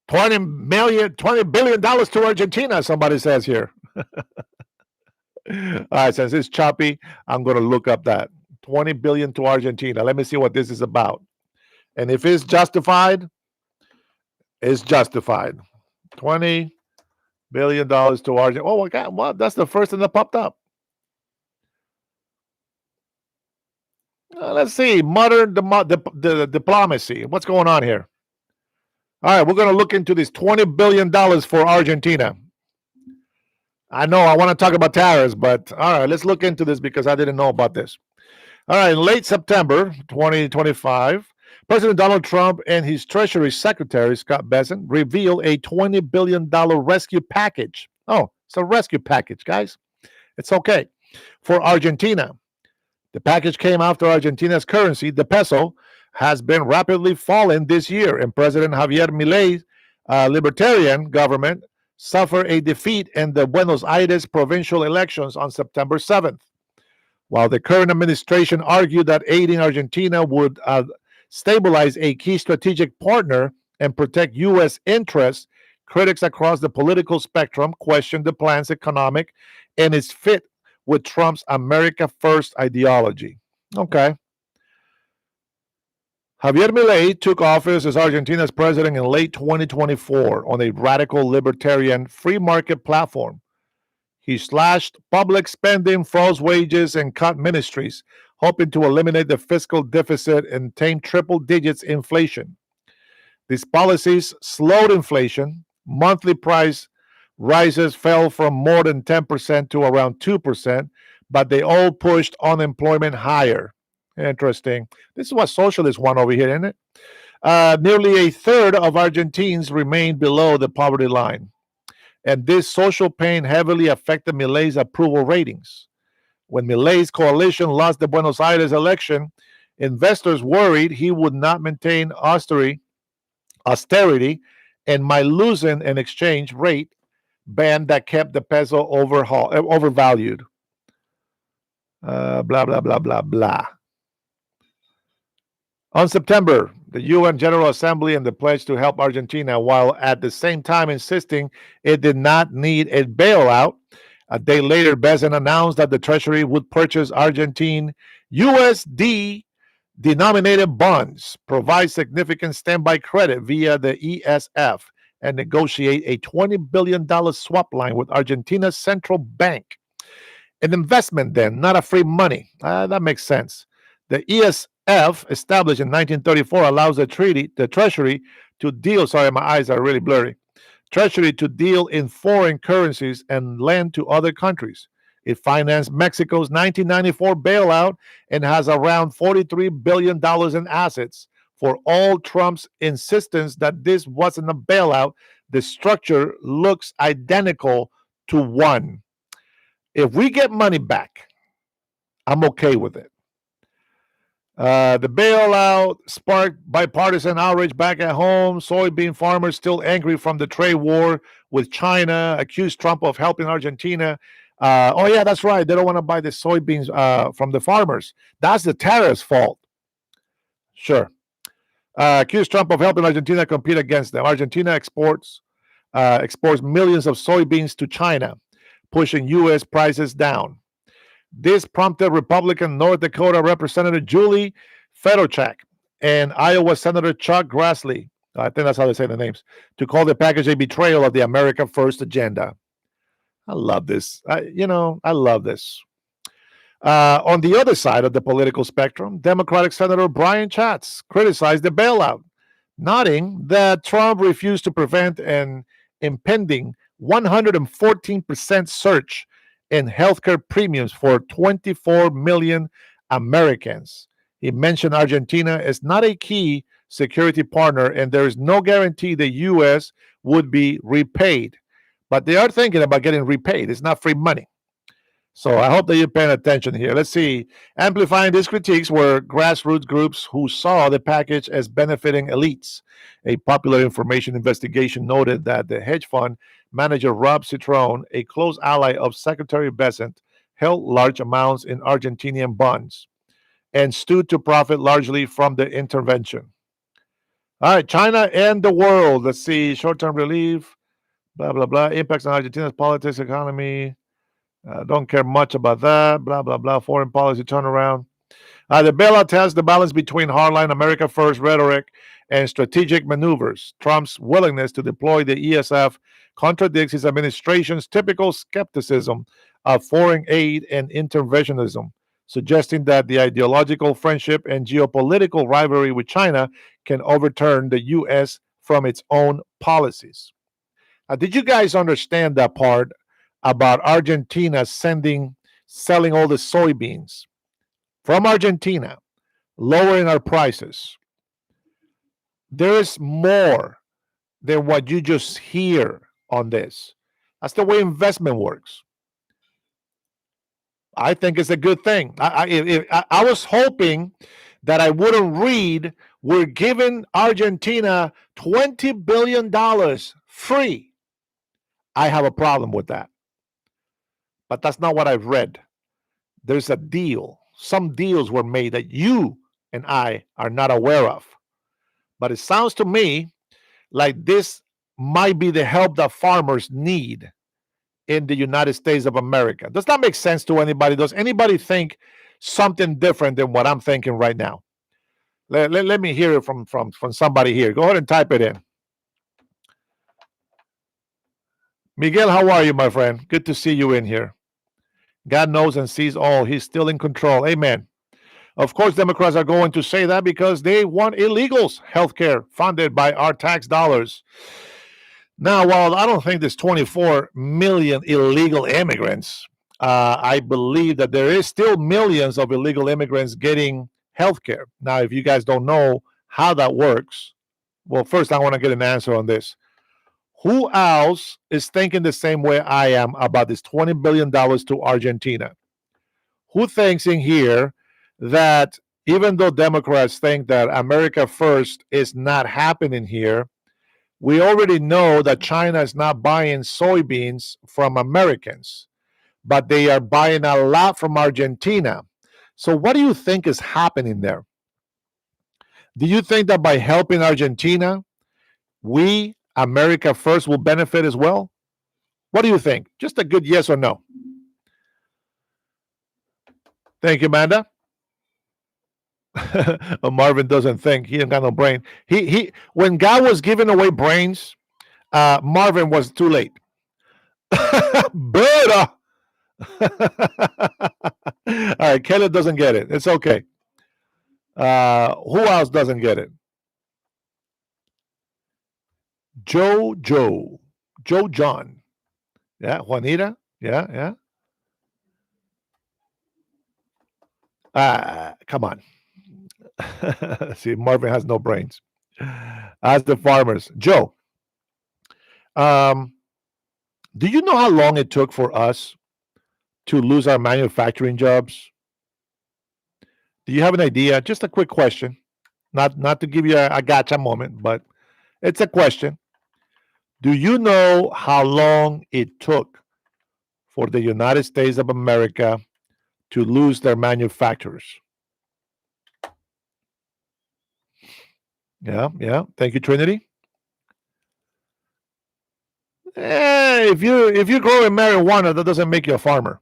$20 billion to Argentina, somebody says here. All right, since it's choppy, I'm going to look up that. 20 billion to Argentina. Let me see what this is about. And if it's justified, it's justified. $20 billion to Argentina. Oh, my God. Well, that's the first thing that popped up. Let's see. Modern diplomacy. What's going on here? All right, we're going to look into this $20 billion for Argentina. I know I want to talk about tariffs, but all right, let's look into this because I didn't know about this. All right, in late September 2025, President Donald Trump and his Treasury Secretary, Scott Bessent, revealed a $20 billion rescue package. Oh, it's a rescue package, guys. It's okay. For Argentina. The package came after Argentina's currency, the peso, has been rapidly falling this year, and President Javier Milei's libertarian government suffered a defeat in the Buenos Aires provincial elections on September 7th. While the current administration argued that aiding Argentina would stabilize a key strategic partner and protect U.S. interests, critics across the political spectrum questioned the plan's economic and its fit with Trump's America First ideology. Okay. Javier Milei took office as Argentina's president in late 2024 on a radical libertarian free market platform. He slashed public spending, froze wages, and cut ministries, hoping to eliminate the fiscal deficit and tame triple digits inflation. These policies slowed inflation. Monthly price rises fell from more than 10% to around 2%, but they all pushed unemployment higher. Interesting. This is what socialists want over here, isn't it? Nearly a third of Argentines remain below the poverty line. And this social pain heavily affected Milei's approval ratings. When Milei's coalition lost the Buenos Aires election, investors worried he would not maintain austerity and might loosen an exchange rate band that kept the peso overvalued. Blah, blah, blah, blah, blah. On September, the UN General Assembly and the pledge to help Argentina, while at the same time insisting it did not need a bailout. A day later, Bessent announced that the Treasury would purchase Argentine USD denominated bonds, provide significant standby credit via the ESF, and negotiate a $20 billion swap line with Argentina's central bank. An investment then, not a free money. That makes sense. The ESF, established in 1934, allows the Treasury to deal, sorry, my eyes are really blurry, Treasury to deal in foreign currencies and lend to other countries. It financed Mexico's 1994 bailout and has around $43 billion in assets. For all Trump's insistence that this wasn't a bailout, the structure looks identical to one. If we get money back, I'm okay with it. The bailout sparked bipartisan outrage back at home. Soybean farmers still angry from the trade war with China, accused Trump of helping Argentina. Oh, yeah, that's right. They don't want to buy the soybeans from the farmers. That's the tariffs' fault. Sure. Accused Trump of helping Argentina compete against them. Argentina exports millions of soybeans to China, pushing U.S. prices down. This prompted Republican North Dakota Representative Julie Fedorchak and Iowa Senator Chuck Grassley, I think that's how they say the names, to call the package a betrayal of the America First agenda. I love this. I love this. On the other side of the political spectrum, Democratic Senator Brian Schatz criticized the bailout, noting that Trump refused to prevent an impending 114% surge in healthcare premiums for 24 million Americans. He mentioned Argentina is not a key security partner and there is no guarantee the U.S. would be repaid. But they are thinking about getting repaid. It's not free money. So I hope that you're paying attention here. Let's see. Amplifying these critiques were grassroots groups who saw the package as benefiting elites. A popular information investigation noted that the hedge fund manager Rob Citron, a close ally of Secretary Bessent, held large amounts in Argentinian bonds and stood to profit largely from the intervention. All right, China and the world. Let's see. Short-term relief, blah, blah, blah. Impacts on Argentina's politics, economy. Don't care much about that. Blah, blah, blah. Foreign policy turnaround. The bailout tests the balance between hardline America First rhetoric and strategic maneuvers. Trump's willingness to deploy the ESF contradicts his administration's typical skepticism of foreign aid and interventionism, suggesting that the ideological friendship and geopolitical rivalry with China can overturn the U.S. from its own policies. Did you guys understand that part about Argentina selling all the soybeans from Argentina, lowering our prices? There is more than what you just hear on this. That's the way investment works. I think it's a good thing. I was hoping that I wouldn't read we're giving Argentina $20 billion free. I have a problem with that. But that's not what I've read. There's a deal. Some deals were made that you and I are not aware of. But it sounds to me like this might be the help that farmers need in the United States of America. Does that make sense to anybody? Does anybody think something different than what I'm thinking right now? Let me hear it from somebody here. Go ahead and type it in. Miguel, how are you, my friend? Good to see you in here. God knows and sees all. He's still in control. Amen. Of course, Democrats are going to say that because they want illegals health care funded by our tax dollars. Now, while I don't think there's 24 million illegal immigrants, I believe that there is still millions of illegal immigrants getting health care. Now, if you guys don't know how that works, well, first I want to get an answer on this. Who else is thinking the same way I am about this $20 billion to Argentina? Who thinks in here that even though Democrats think that America First is not happening here, we already know that China is not buying soybeans from Americans, but they are buying a lot from Argentina. So what do you think is happening there? Do you think that by helping Argentina, we, America First, will benefit as well? What do you think? Just a good yes or no. Thank you, Amanda. Marvin doesn't think. He ain't got no brain. He when God was giving away brains, Marvin was too late. But all right, Kelly doesn't get it. It's okay. Who else doesn't get it? Joe John. Yeah, Juanita. Yeah. Come on. See, Marvin has no brains. As the farmers. Joe, do you know how long it took for us to lose our manufacturing jobs? Do you have an idea? Just a quick question, not to give you a gotcha moment, but it's a question. Do you know how long it took for the United States of America to lose their manufacturers? Yeah, yeah. Thank you, Trinity. If you're growing marijuana, that doesn't make you a farmer.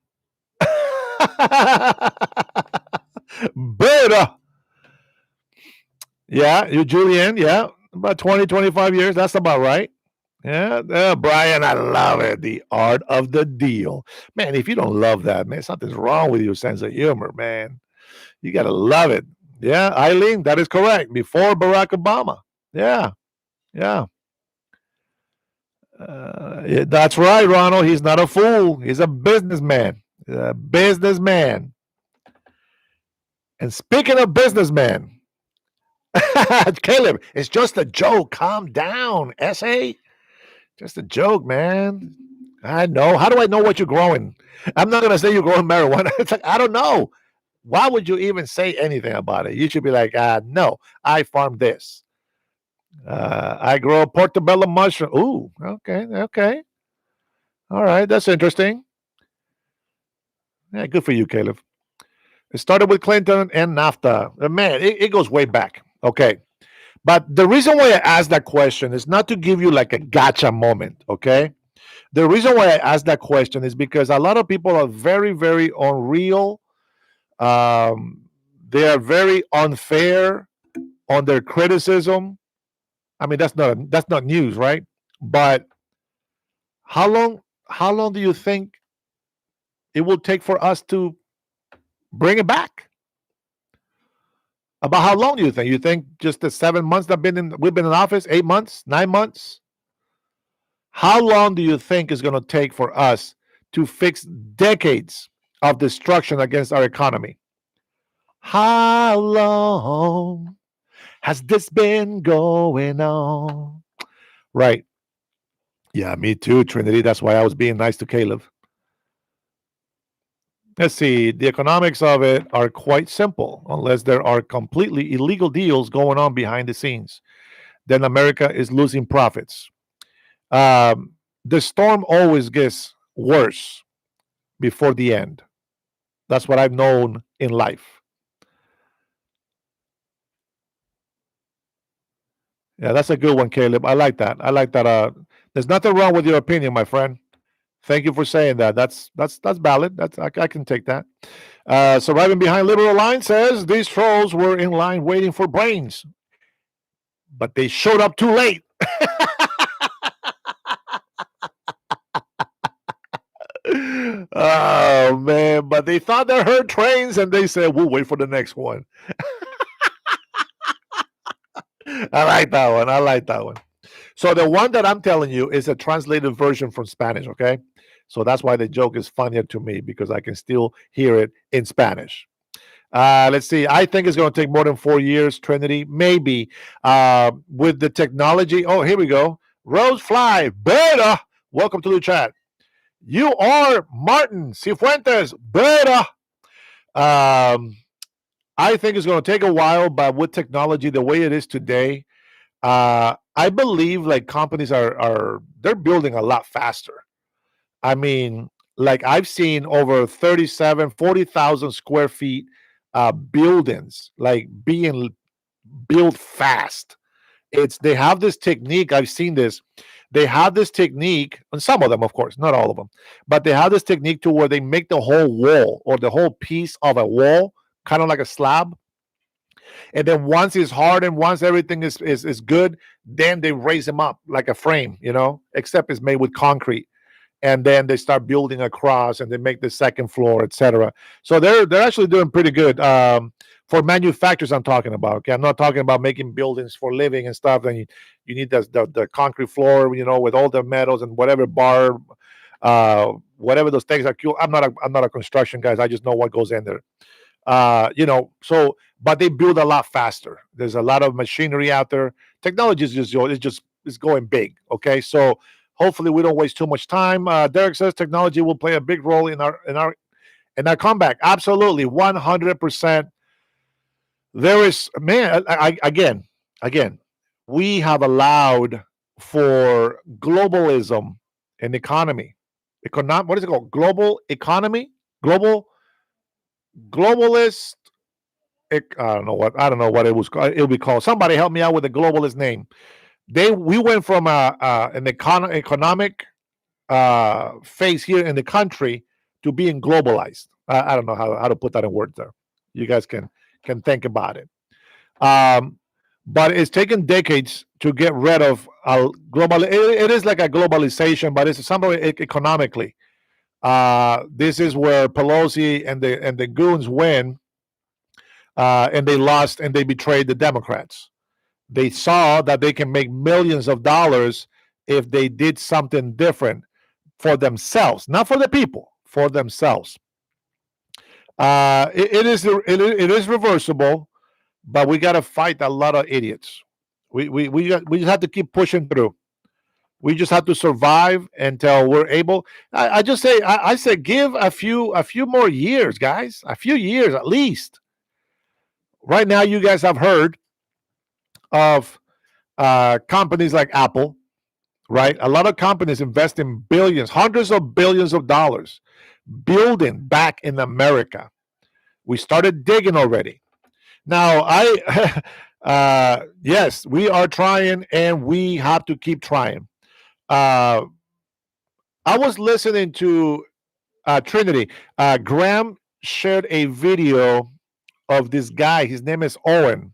Better. Yeah, you Julian, yeah. About 20, 25 years. That's about right. Yeah, Brian, I love it. The art of the deal. Man, if you don't love that, man, something's wrong with your sense of humor, man. You gotta love it. Yeah, Eileen, that is correct. Before Barack Obama. Yeah, yeah. Yeah, that's right, Ronald. He's not a fool. He's a businessman. He's a businessman. And speaking of businessman, Caleb, it's just a joke. Calm down, SA. Just a joke, man. I know. How do I know what you're growing? I'm not gonna say you're growing marijuana. It's like I don't know. Why would you even say anything about it? You should be like, no, I farm this. I grow a portobello mushroom. Ooh, okay, okay. All right, that's interesting. Yeah, good for you, Caleb. It started with Clinton and NAFTA. Man, it goes way back. Okay. But the reason why I asked that question is not to give you like a gotcha moment. Okay. The reason why I asked that question is because a lot of people are very, very unreal. Um, they are very unfair on their criticism. I mean, that's not news, right? But how long do you think it will take for us to bring it back? About how long do you think? You think just the 7 months that we've been in office, 8 months, 9 months? How long do you think is going to take for us to fix decades of destruction against our economy? How long has this been going on? Right. Yeah, me too, Trinity. That's why I was being nice to Caleb. Let's see. The economics of it are quite simple, unless there are completely illegal deals going on behind the scenes. Then America is losing profits. The storm always gets worse before the end. That's what I've known in life. Yeah, that's a good one, Caleb. I like that. I like that. There's nothing wrong with your opinion, my friend. Thank you for saying that. That's valid. I can take that. Surviving behind liberal line says these trolls were in line waiting for brains, but they showed up too late. Oh man! But they thought they heard trains, and they said, "We'll wait for the next one." I like that one. I like that one. So the one that I'm telling you is a translated version from Spanish. Okay, so that's why the joke is funnier to me because I can still hear it in Spanish. Let's see. I think it's going to take more than 4 years, Trinity. Maybe with the technology. Oh, here we go. Rose Fly, beta. Welcome to the chat. You are Martin Cifuentes, beta. Um, I think it's going to take a while, but with technology the way it is today, I believe like companies are they're building a lot faster. I mean, like I've seen over 37, 40,000 square feet buildings like being built fast. It's they have this technique. I've seen this. They have this technique, and some of them, of course, not all of them, but they have this technique to where they make the whole wall or the whole piece of a wall, kind of like a slab. And then once it's hard and once everything is good, then they raise them up like a frame, except it's made with concrete and then they start building across and they make the second floor, etc. So they're actually doing pretty good for manufacturers. I'm talking about. Okay, I'm not talking about making buildings for living and stuff. And you need the concrete floor, with all the metals and whatever bar, whatever those things are. I'm not a construction guy. I just know what goes in there. So but they build a lot faster. There's a lot of machinery out there. Technology is just going big. Okay, so hopefully we don't waste too much time. Derek says technology will play a big role in our comeback. Absolutely, 100%. There is, man, again, we have allowed for globalism in economy. What is it called? Global economy? Global globalist. I don't know what it was called. It'll be called. Somebody help me out with the globalist name. We went from an economic phase here in the country to being globalized. I don't know how to put that in words there. You guys can think about it. Um, but it's taken decades to get rid of global. It is like a globalization, but it's somehow economically. This is where Pelosi and the goons win, and they lost and they betrayed the Democrats. They saw that they can make millions of dollars if they did something different for themselves, not for the people, for themselves. It is reversible, but we got to fight a lot of idiots. We just have to keep pushing through. We just have to survive until we're able. I say give a few more years, guys. A few years at least. Right now, you guys have heard of companies like Apple, right? A lot of companies invest in billions, hundreds of billions of dollars, building back in America. We started digging already. Now, yes, we are trying, and we have to keep trying. Uh, I was listening to Trinity. Graham shared a video of this guy. His name is Owen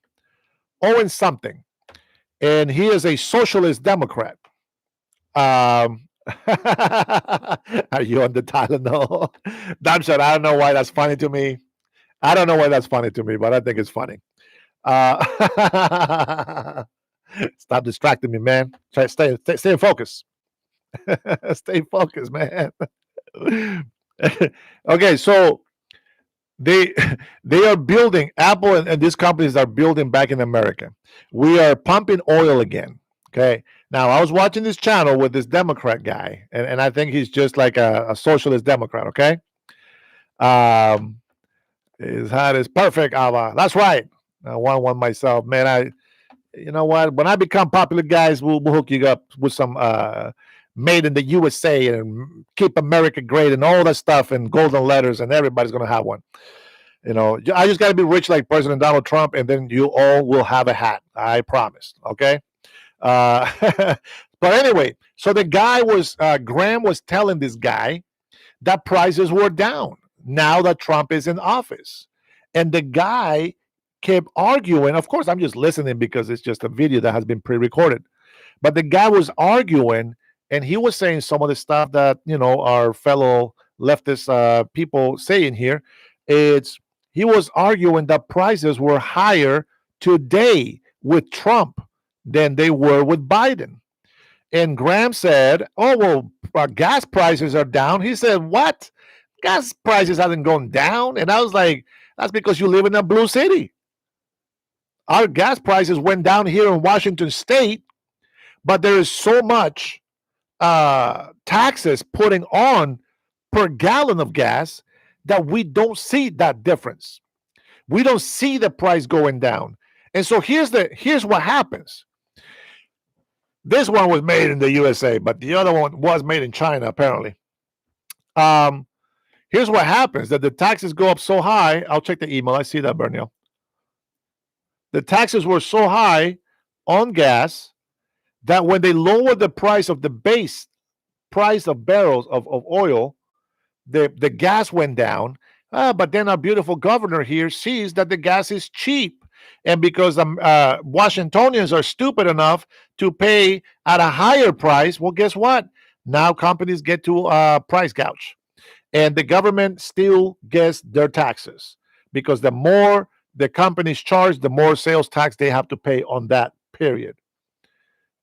something, and he is a socialist Democrat. Are you on the Tylenol? Damn, I don't know why that's funny to me. I don't know why that's funny to me, but I think it's funny. Uh, Stop distracting me, man. Stay in focus. Stay focused, man. Okay, so they they are building Apple and these companies are building back in America. We are pumping oil again. Okay. Now I was watching this channel with this Democrat guy, and I think he's just like a socialist Democrat. Okay. Um, his hat is perfect, Ava. That's right. I want one myself, man. You know what? When I become popular, guys, we'll hook you up with some made in the USA and keep America great and all that stuff and golden letters, and everybody's gonna have one. I just got to be rich like President Donald Trump, and then you all will have a hat. I promise. Okay. Uh, but anyway, so the guy Graham was telling this guy that prices were down now that Trump is in office. And the guy kept arguing. Of course, I'm just listening because it's just a video that has been pre recorded. But the guy was arguing and he was saying some of the stuff that, our fellow leftist people say in here. It's He was arguing that prices were higher today with Trump than they were with Biden. And Graham said, "Oh well, gas prices are down." He said, "What? Gas prices haven't gone down." And I was like, "That's because you live in a blue city. Our gas prices went down here in Washington State, but there is so much taxes putting on per gallon of gas that we don't see that difference. We don't see the price going down." And so here's what happens. This one was made in the USA, but the other one was made in China, apparently. Um, Here's what happens: that the taxes go up so high. I'll check the email. I see that, Bernil. The taxes were so high on gas that when they lowered the price of the base price of barrels of oil, the gas went down. But then our beautiful governor here sees that the gas is cheap. And because Washingtonians are stupid enough to pay at a higher price, well, guess what? Now companies get to price gouge. And the government still gets their taxes because the more the companies charge, the more sales tax they have to pay on that period.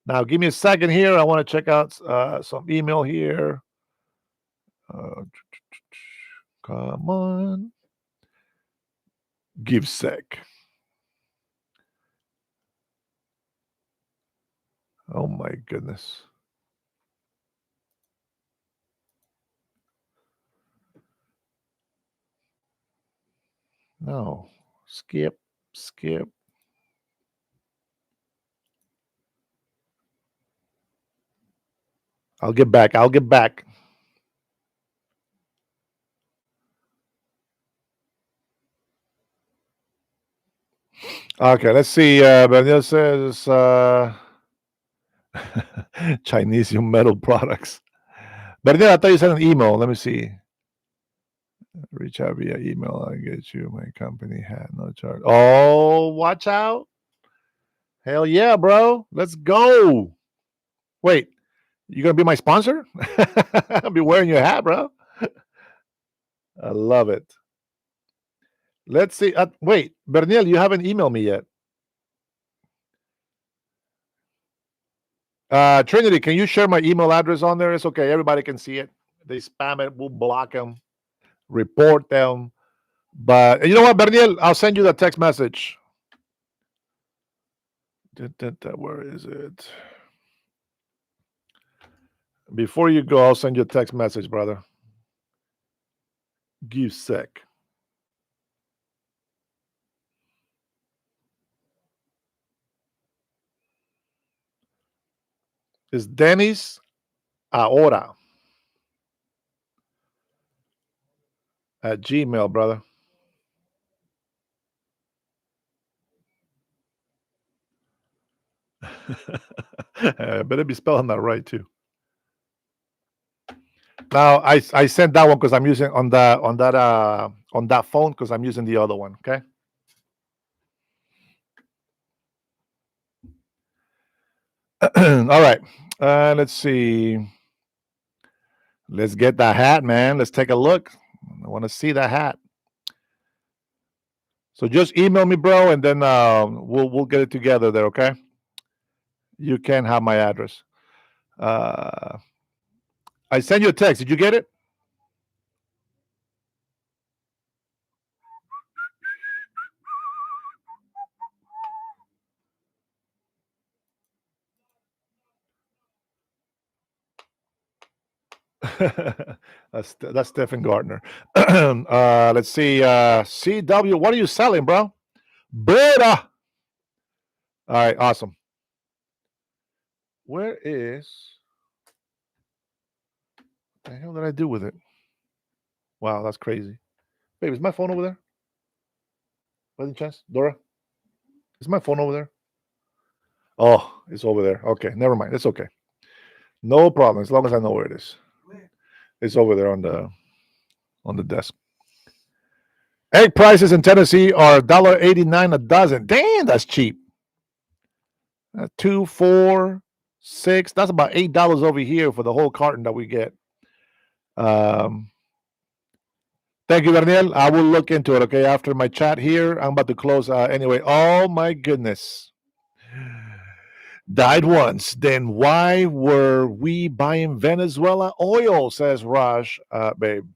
Now, give me a second here. I want to check out some email here. Come on. Give sec. Oh my goodness. No. Skip. Skip. I'll get back. I'll get back. Okay, let's see. Daniel says Chinese metal products. Daniel, I thought you sent an email. Let me see. Reach out via email. I get you. My company hat, no charge. Oh, watch out. Hell yeah, bro. Let's go. Wait, you gonna be my sponsor? I'll be wearing your hat, bro. I love it. Let's see. Wait, Berniel, you haven't emailed me yet. Trinity, can you share my email address on there? It's okay. Everybody can see it. They spam it. We'll block them, report them. But you know what, Berniel? I'll send you the text message. Where is it? Before you go, I'll send you a text message, brother. Give sec. It's Dennis Ahora at Gmail, brother. Better be spelling that right too. Now I sent that one because I'm using on that phone because I'm using the other one. Okay. All right. Let's see. Let's get that hat, man. Let's take a look. I want to see that hat. So just email me, bro, and then we'll get it together there. Okay. You can have my address. I sent you a text. Did you get it? That's Stephen Gardner. Let's see. CW, what are you selling, bro? Berta. All right, awesome. Where is? What the hell did I do with it? Wow, that's crazy. Babe, is my phone over there? By any chance, Dora? Is my phone over there? Oh, it's over there. Okay, never mind. It's okay. No problem. As long as I know where it is. It's over there on the desk. Egg prices in Tennessee are $1.89 a dozen. Damn, that's cheap. 2, 4, 6. That's about $8 over here for the whole carton that we get. Thank you, Daniel. I will look into it. Okay, after my chat here, I'm about to close. Anyway, oh my goodness. Died once. Then why were we buying Venezuela oil? Says Raj, babe.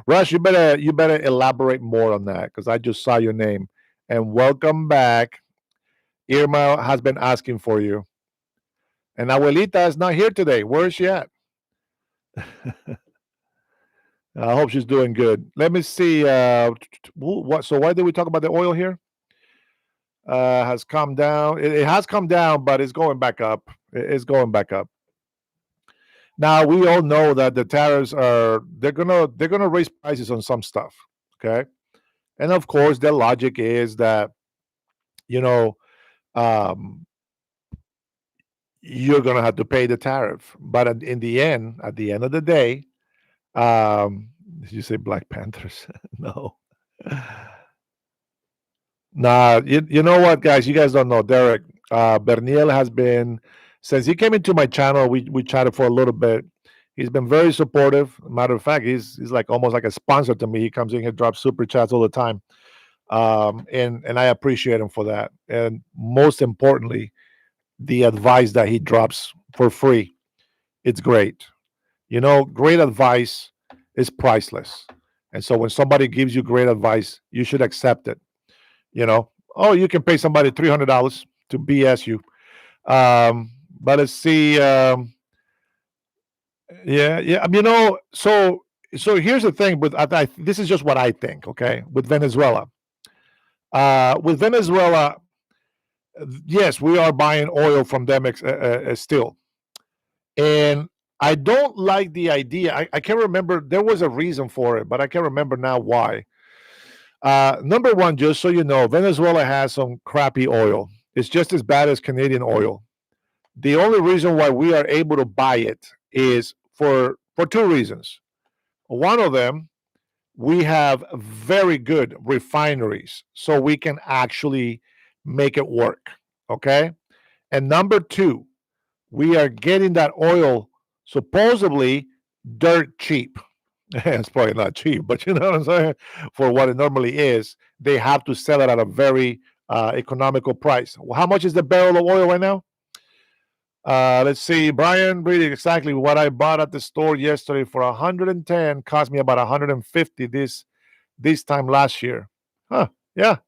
Rush, you better elaborate more on that because I just saw your name. And welcome back. Irma has been asking for you. And Abuelita is not here today. Where is she at? I hope she's doing good. Let me see. What? So why did we talk about the oil here? Has come down. It has come down, but it's going back up. It's going back up. Now we all know that the tariffs they're gonna raise prices on some stuff. Okay, and of course their logic is that you know um, you're gonna have to pay the tariff, but in the end, at the end of the day, did you say Black Panthers? No. Nah, you know what, guys? You guys don't know. Derek Berniel has been since he came into my channel. We chatted for a little bit. He's been very supportive. Matter of fact, he's like almost like a sponsor to me. He comes in here, drops super chats all the time, and I appreciate him for that. And most importantly, the advice that he drops for free. It's great. You know, great advice is priceless. And so when somebody gives you great advice, you should accept it. You know, oh, you can pay somebody $300 to BS you. But let's see. Yeah. You know, so here's the thing. But this is just what I think. Okay, with Venezuela, With Venezuela, yes, we are buying oil from them still. And I don't like the idea. I can't remember. There was a reason for it, but I can't remember now why. Number one, just so you know, Venezuela has some crappy oil. It's just as bad as Canadian oil. The only reason why we are able to buy it is for two reasons. One of them, we have very good refineries, so we can actually make it work. Okay. And number two, we are getting that oil supposedly dirt cheap. It's probably not cheap, but you know what I'm saying? For what it normally is, they have to sell it at a very economical price. How much is the barrel of oil right now? Let's see, Brian, really exactly what I bought at the store yesterday for 110 cost me about 150 this time last year. Huh? Yeah.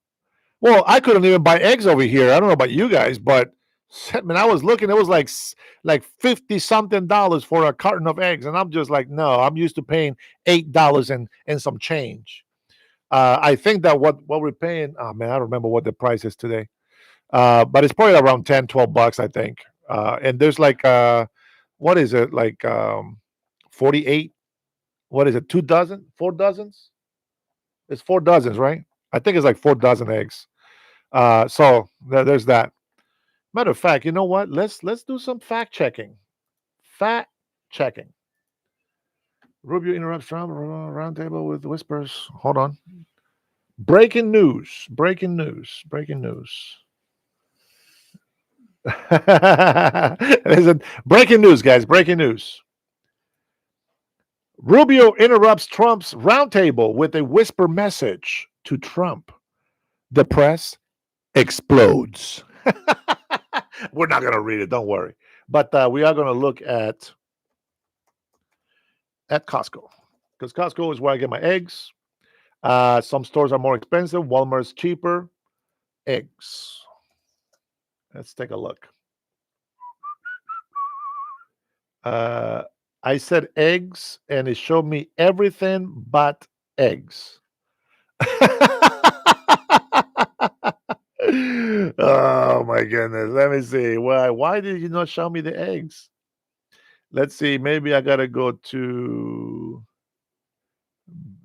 Well, I couldn't even buy eggs over here. I don't know about you guys, but man, I was looking. It was like 50 something dollars for a carton of eggs, and I'm just like, no, I'm used to paying $8 and some change. I think that what we're paying. Oh man, I don't remember what the price is today. But it's probably around 10, 12 bucks, I think. And there's like what is it like 48? What is it? 2 dozen? 4 dozens? It's 4 dozens, right? I think it's like 4 dozen eggs. So there's that. Matter of fact, you know what? Let's do some fact checking. Fact checking. Rubio interrupts Trump roundtable with whispers. Hold on. Breaking news. Breaking news. Breaking news. Listen, breaking news, guys. Breaking news. Rubio interrupts Trump's roundtable with a whisper message to Trump. The press explodes. We're not going to read it. Don't worry. But we are going to look at Costco, because Costco is where I get my eggs. Some stores are more expensive. Walmart's cheaper. Eggs. Let's take a look. I said eggs, and it showed me everything but eggs. Oh my goodness. Let me see. Why did you not show me the eggs? Let's see. Maybe I gotta go to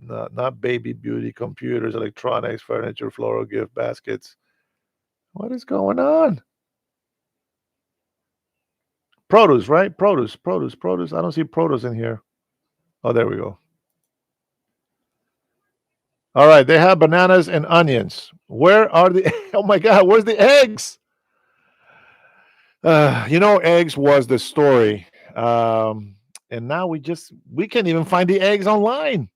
not baby beauty, computers, electronics, furniture, floral gift baskets. What is going on? Produce, right? Produce. I don't see produce in here. Oh, there we go. All right, they have bananas and onions. Where are the? Oh my God, where's the eggs? Eggs was the story, and now we can't even find the eggs online.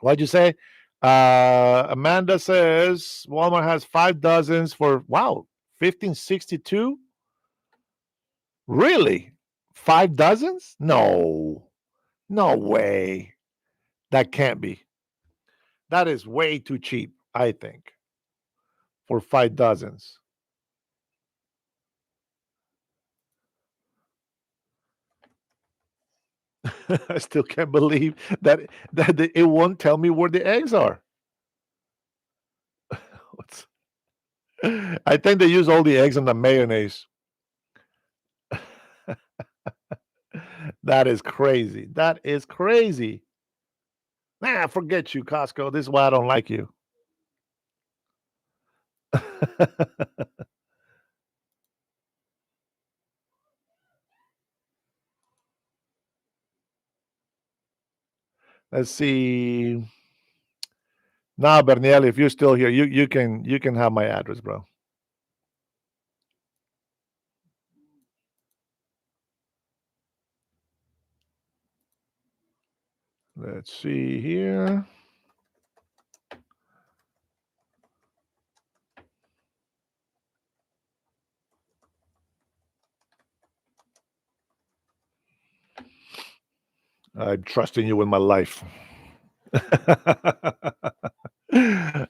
What'd you say? Amanda says Walmart has 5 dozens for 1562. Really, 5 dozens? No, no way. That can't be. That is way too cheap, I think, for 5 dozens. I still can't believe that it won't tell me where the eggs are. I think they use all the eggs in the mayonnaise. That is crazy. That is crazy. Nah, forget you, Costco. This is why I don't like you. Let's see. Nah, Berniel, if you're still here, you can have my address, bro. Let's see here. I'm trusting you with my life.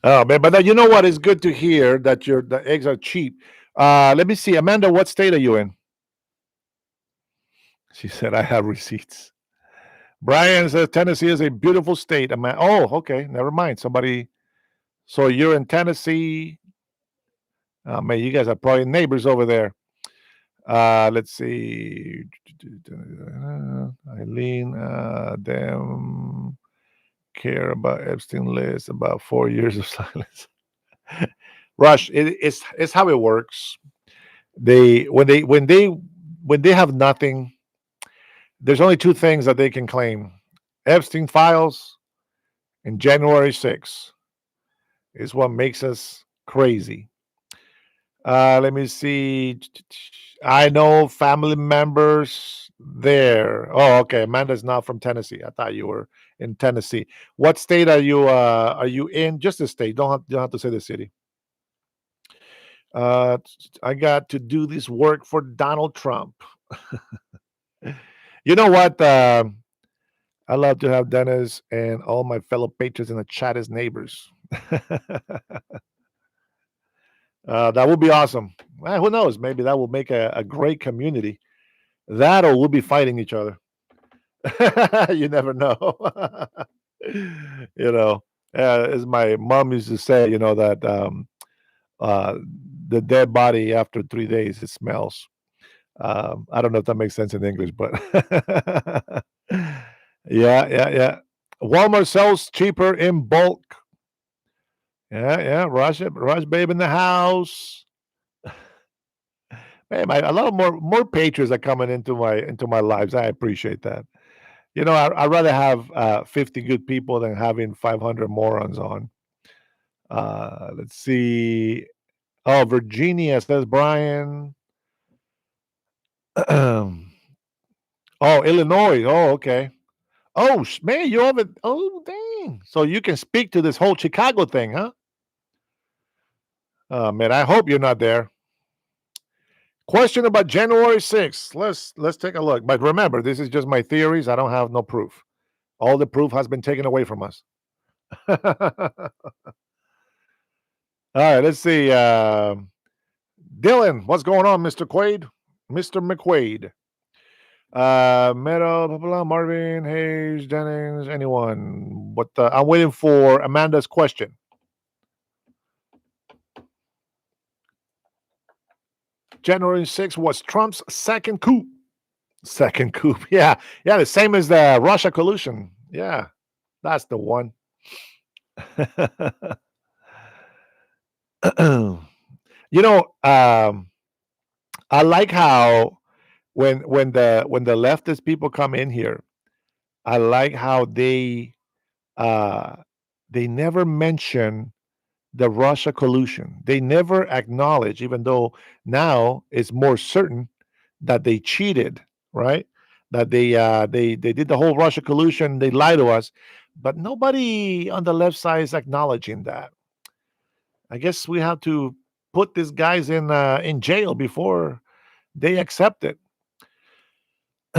Oh man, but you know what? It's good to hear that the eggs are cheap. Let me see, Amanda. What state are you in? She said, "I have receipts." Brian says Tennessee is a beautiful state. Oh, okay. Never mind. So you're in Tennessee. Man, you guys are probably neighbors over there. Let's see. Eileen, them care about Epstein list, about 4 years of silence. Rush, it's how it works. They when they have nothing, there's only two things that they can claim: Epstein files and January 6th is what makes us crazy. Let me see. I know family members there. Oh, okay. Amanda's not from Tennessee. I thought you were in Tennessee. What state are you in? Just the state. Don't have to say the city. Uh, I got to do this work for Donald Trump. You know what? I love to have Dennis and all my fellow patrons in the chat as neighbors. That would be awesome. Well, who knows? Maybe that will make a great community. That or we'll be fighting each other. You never know. you know, as my mom used to say, that uh, the dead body after 3 days it smells. I don't know if that makes sense in English, but yeah. Walmart sells cheaper in bulk. Yeah. Rush babe in the house. Man, a lot of more patrons are coming into my lives. I appreciate that. I'd rather have 50 good people than having 500 morons on. Let's see. Oh, Virginia, says Brian. Oh, Illinois. Oh, okay. Oh, man, you have it. Oh, dang. So you can speak to this whole Chicago thing, huh? Man, I hope you're not there. Question about January 6th. Let's take a look. But remember, this is just my theories. I don't have no proof. All the proof has been taken away from us. All right, let's see. Dylan, what's going on, Mr. Quaid? Mr. McQuaid. Meadow, blah, blah, blah, Marvin, Hayes, Jennings, anyone. But I'm waiting for Amanda's question. January 6th was Trump's second coup. Second coup. Yeah. The same as the Russia collusion. Yeah. That's the one. you know, I like how when the leftist people come in here, I like how uh they never mention the Russia collusion. They never acknowledge, even though now it's more certain that they cheated, right? That they did the whole Russia collusion. They lied to us, but nobody on the left side is acknowledging that. I guess we have to put these guys in jail before they accept it.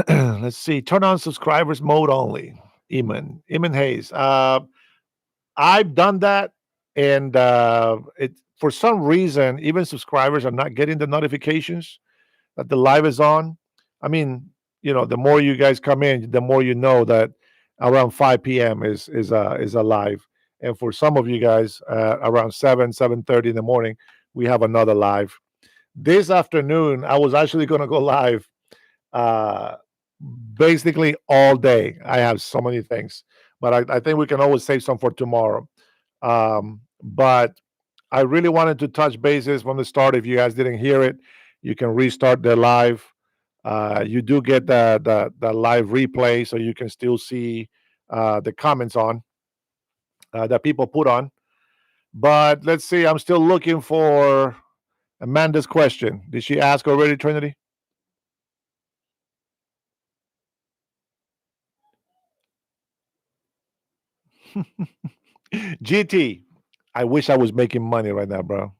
Let's see. Turn on subscribers mode only. Eamon Hayes. I've done that, and it for some reason even subscribers are not getting the notifications that the live is on. I mean, the more you guys come in, the more you know that around 5 p.m. is a live, and for some of you guys, around 7:30 in the morning, we have another live. This afternoon, I was actually going to go live, uh, basically all day. I have so many things, but I think we can always save some for tomorrow. But I really wanted to touch bases from the start. If you guys didn't hear it, you can restart the live. You do get the live replay, so you can still see the comments on that people put on. But let's see. I'm still looking for Amanda's question. Did she ask already, Trinity? GT, I wish I was making money right now, bro.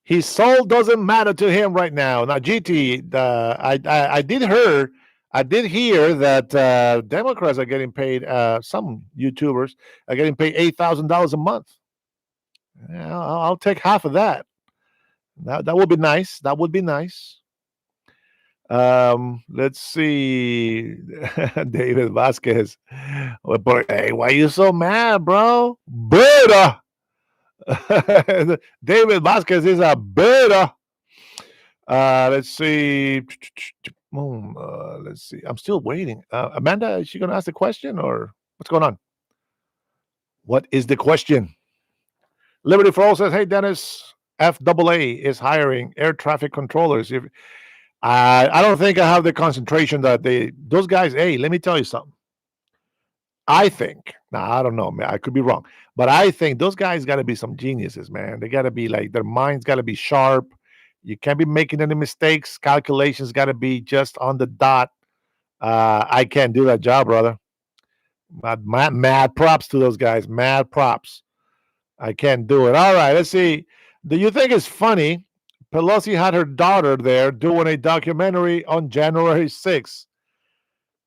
His soul doesn't matter to him right now. Now, GT, I did hear that Democrats are getting paid. Some YouTubers are getting paid $8,000 a month. Yeah, I'll take half of that. That would be nice. That would be nice. Let's see. David Vasquez. Hey, why you so mad, bro? Buddha. David Vasquez is a beta. Let's see. Let's see. I'm still waiting. Amanda, is she going to ask the question or what's going on? What is the question? Liberty for All says, "Hey Dennis, FAA is hiring air traffic controllers. If I don't think I have the concentration that those guys. Hey, let me tell you something. I think now I don't know, man. I could be wrong, but I think those guys got to be some geniuses, man. They got to be like their minds got to be sharp. You can't be making any mistakes. Calculations got to be just on the dot. I can't do that job, brother. Mad props to those guys. Mad props. I can't do it. All right, let's see. Do you think it's funny? Pelosi had her daughter there doing a documentary on January 6th.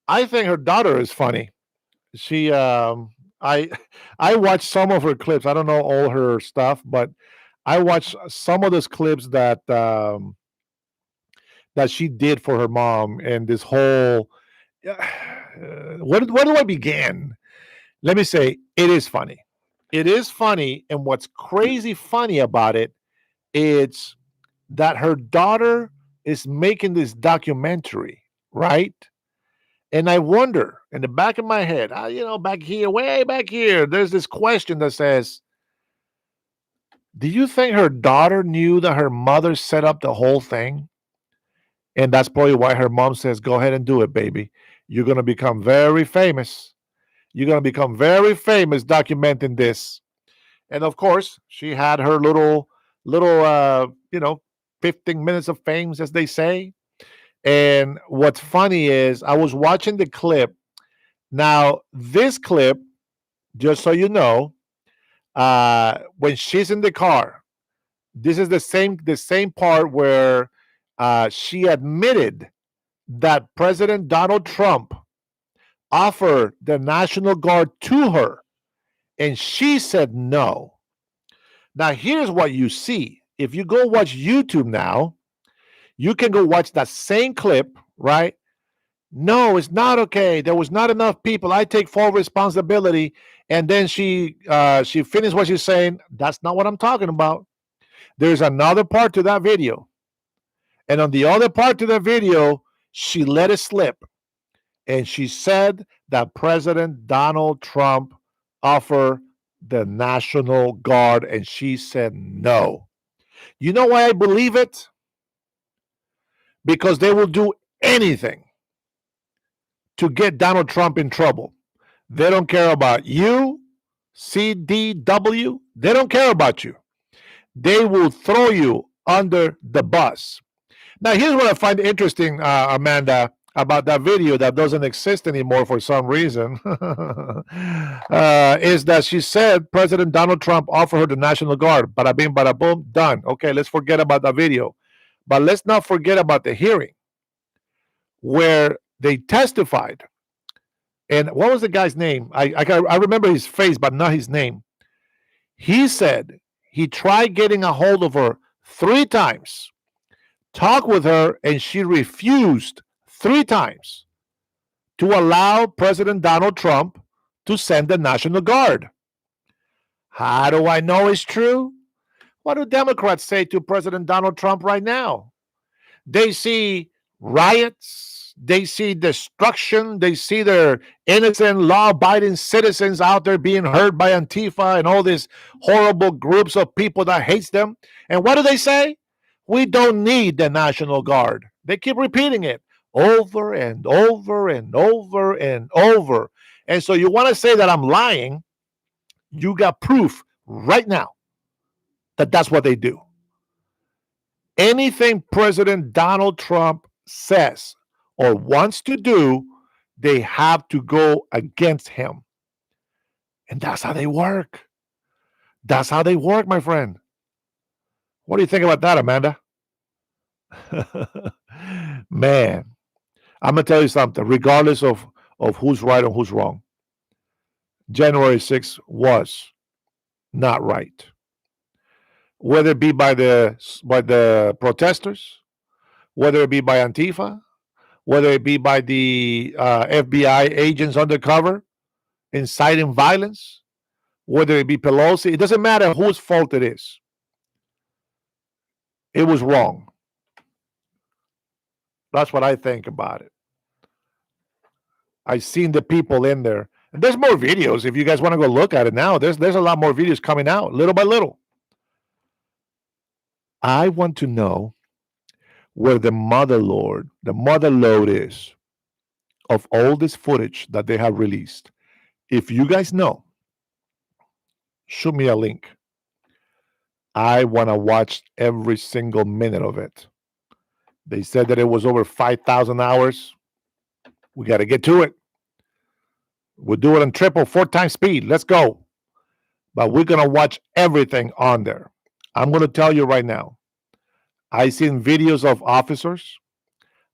I think her daughter is funny. She I I watched some of her clips. I don't know all her stuff, but I watched some of those clips that she did for her mom and this whole where do I begin? Let me say it is funny. It is funny, and what's crazy funny about it is that her daughter is making this documentary, right? And I wonder in the back of my head, back here, way back here, there's this question that says, do you think her daughter knew that her mother set up the whole thing? And that's probably why her mom says, go ahead and do it, baby. You're going to become very famous. You're going to become very famous documenting this. And of course, she had her little 15 minutes of fame, as they say. And what's funny is I was watching the clip. Now, this clip, just so you know, when she's in the car, this is the same part where she admitted that President Donald Trump offered the National Guard to her, and she said no. Now, here's what you see. If you go watch YouTube now, you can go watch that same clip, right? No, it's not okay. There was not enough people. I take full responsibility. And then she finished what she's saying. That's not what I'm talking about. There's another part to that video. And on the other part to the video, she let it slip. And she said that President Donald Trump offered the National Guard, and she said no. You know why I believe it? Because they will do anything to get Donald Trump in trouble. They don't care about you, CDW. They don't care about you. They will throw you under the bus. Now, here's what I find interesting, Amanda, about that video that doesn't exist anymore for some reason, is that she said President Donald Trump offered her the National Guard. Bada bing, bada boom, done. Okay, let's forget about that video. But let's not forget about the hearing where they testified. And what was the guy's name? I remember his face, but not his name. He said he tried getting a hold of her 3 times, talked with her, and she refused 3 times to allow President Donald Trump to send the National Guard. How do I know it's true? What do Democrats say to President Donald Trump right now? They see riots, they see destruction, they see their innocent, law-abiding citizens out there being hurt by Antifa and all these horrible groups of people that hates them. And what do they say? We don't need the National Guard. They keep repeating it over and over and over and over. And so you want to say that I'm lying? You got proof right now that that's what they do. Anything President Donald Trump says or wants to do, they have to go against him. And that's how they work. That's how they work, my friend. What do you think about that, Amanda? Man, I'm going to tell you something. Regardless of who's right or who's wrong, January 6th was not right. Whether it be by the protesters, whether it be by Antifa, whether it be by the FBI agents undercover inciting violence, whether it be Pelosi, it doesn't matter whose fault it is. It was wrong. That's what I think about it. I've seen the people in there. And there's more videos if you guys want to go look at it now. There's a lot more videos coming out little by little. I want to know where the mother load is of all this footage that they have released. If you guys know, shoot me a link. I want to watch every single minute of it. They said that it was over 5,000 hours. We got to get to it. We'll do it on triple, 4 times speed. Let's go. But we're going to watch everything on there. I'm going to tell you right now. I seen videos of officers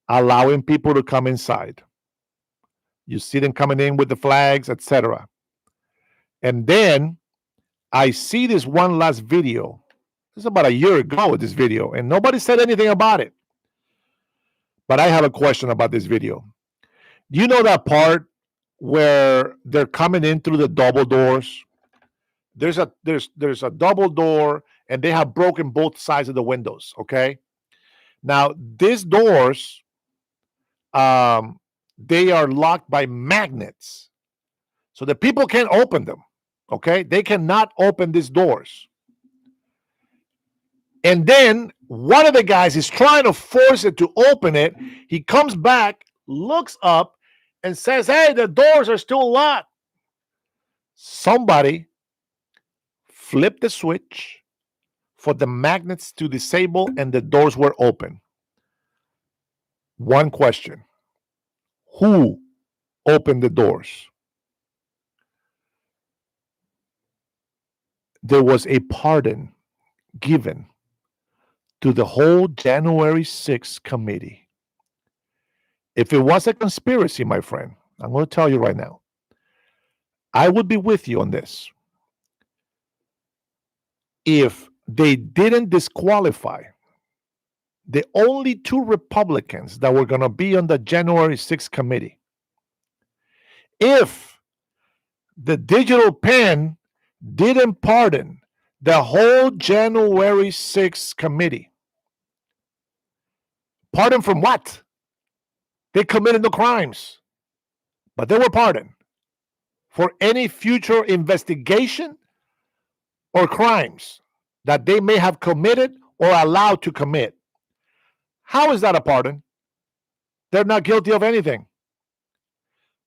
allowing people to come inside. You see them coming in with the flags, etc. And then I see this one last video. This is about a year ago, this video, and nobody said anything about it. But I have a question about this video. Do you know that part where they're coming in through the double doors? There's a double door, and they have broken both sides of the windows. Okay. Now these doors, they are locked by magnets, so the people can't open them. Okay, they cannot open these doors. And then one of the guys is trying to force it to open it. He comes back, looks up, and says, "Hey, the doors are still locked." Somebody flipped the switch for the magnets to disable, and the doors were open. One question: who opened the doors? There was a pardon given to the whole January 6th committee. If it was a conspiracy, my friend, I'm going to tell you right now, I would be with you on this. If they didn't disqualify the only 2 Republicans that were going to be on the January 6th committee, if the digital pen didn't pardon the whole January 6th committee, pardon from what? They committed no crimes, but they were pardoned for any future investigation or crimes that they may have committed or allowed to commit. How is that a pardon? They're not guilty of anything.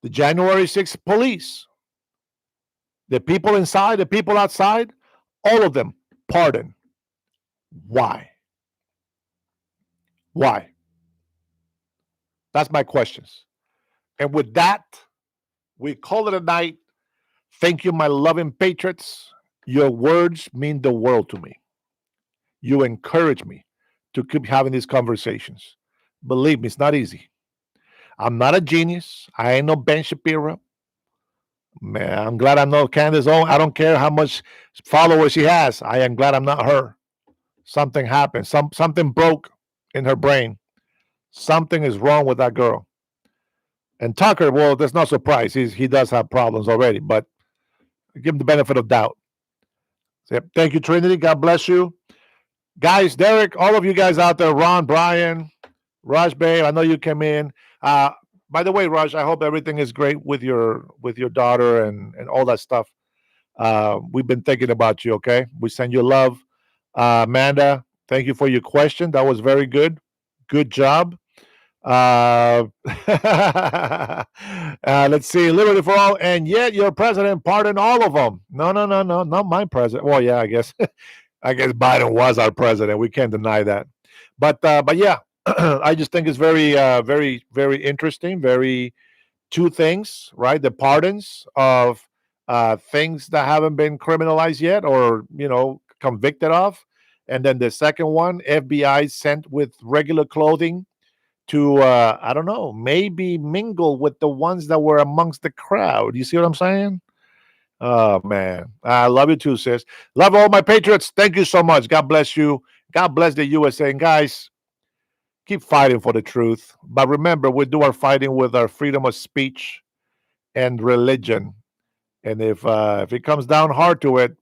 The January 6th police, the people inside, the people outside, all of them pardoned. Why? Why? That's my questions. And with that, we call it a night. Thank you, my loving patriots. Your words mean the world to me. You encourage me to keep having these conversations. Believe me, it's not easy. I'm not a genius. I ain't no Ben Shapiro. Man, I'm glad I'm not Candace Owens. I don't care how much followers she has. I am glad I'm not her. Something happened. Something broke in her brain. Something is wrong with that girl. And Tucker, well, there's no surprise. He does have problems already, but give him the benefit of doubt. So, thank you, Trinity. God bless you. Guys, Derek, all of you guys out there, Ron, Brian, Raj Babe, I know you came in. By the way, Raj, I hope everything is great with your daughter and all that stuff. We've been thinking about you, okay? We send you love. Amanda, thank you for your question. That was very good. Good job. Let's see. Liberty for all. And yet your president pardoned all of them. No, not my president. Well, yeah, I guess Biden was our president. We can't deny that. But yeah, I just think it's very, very, very interesting. Very 2 things, right? The pardons of things that haven't been criminalized yet or, convicted of. And then the second one, FBI sent with regular clothing to, I don't know, maybe mingle with the ones that were amongst the crowd. You see what I'm saying? Oh, man. I love you too, sis. Love all my patriots. Thank you so much. God bless you. God bless the USA. And guys, keep fighting for the truth. But remember, we do our fighting with our freedom of speech and religion. And if it comes down hard to it,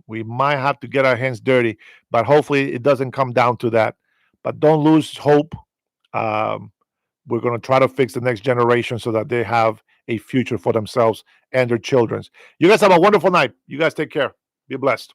we might have to get our hands dirty. But hopefully, it doesn't come down to that. But don't lose hope. Um, we're going to try to fix the next generation so that they have a future for themselves and their children. You guys have a wonderful night. You guys take care. Be blessed.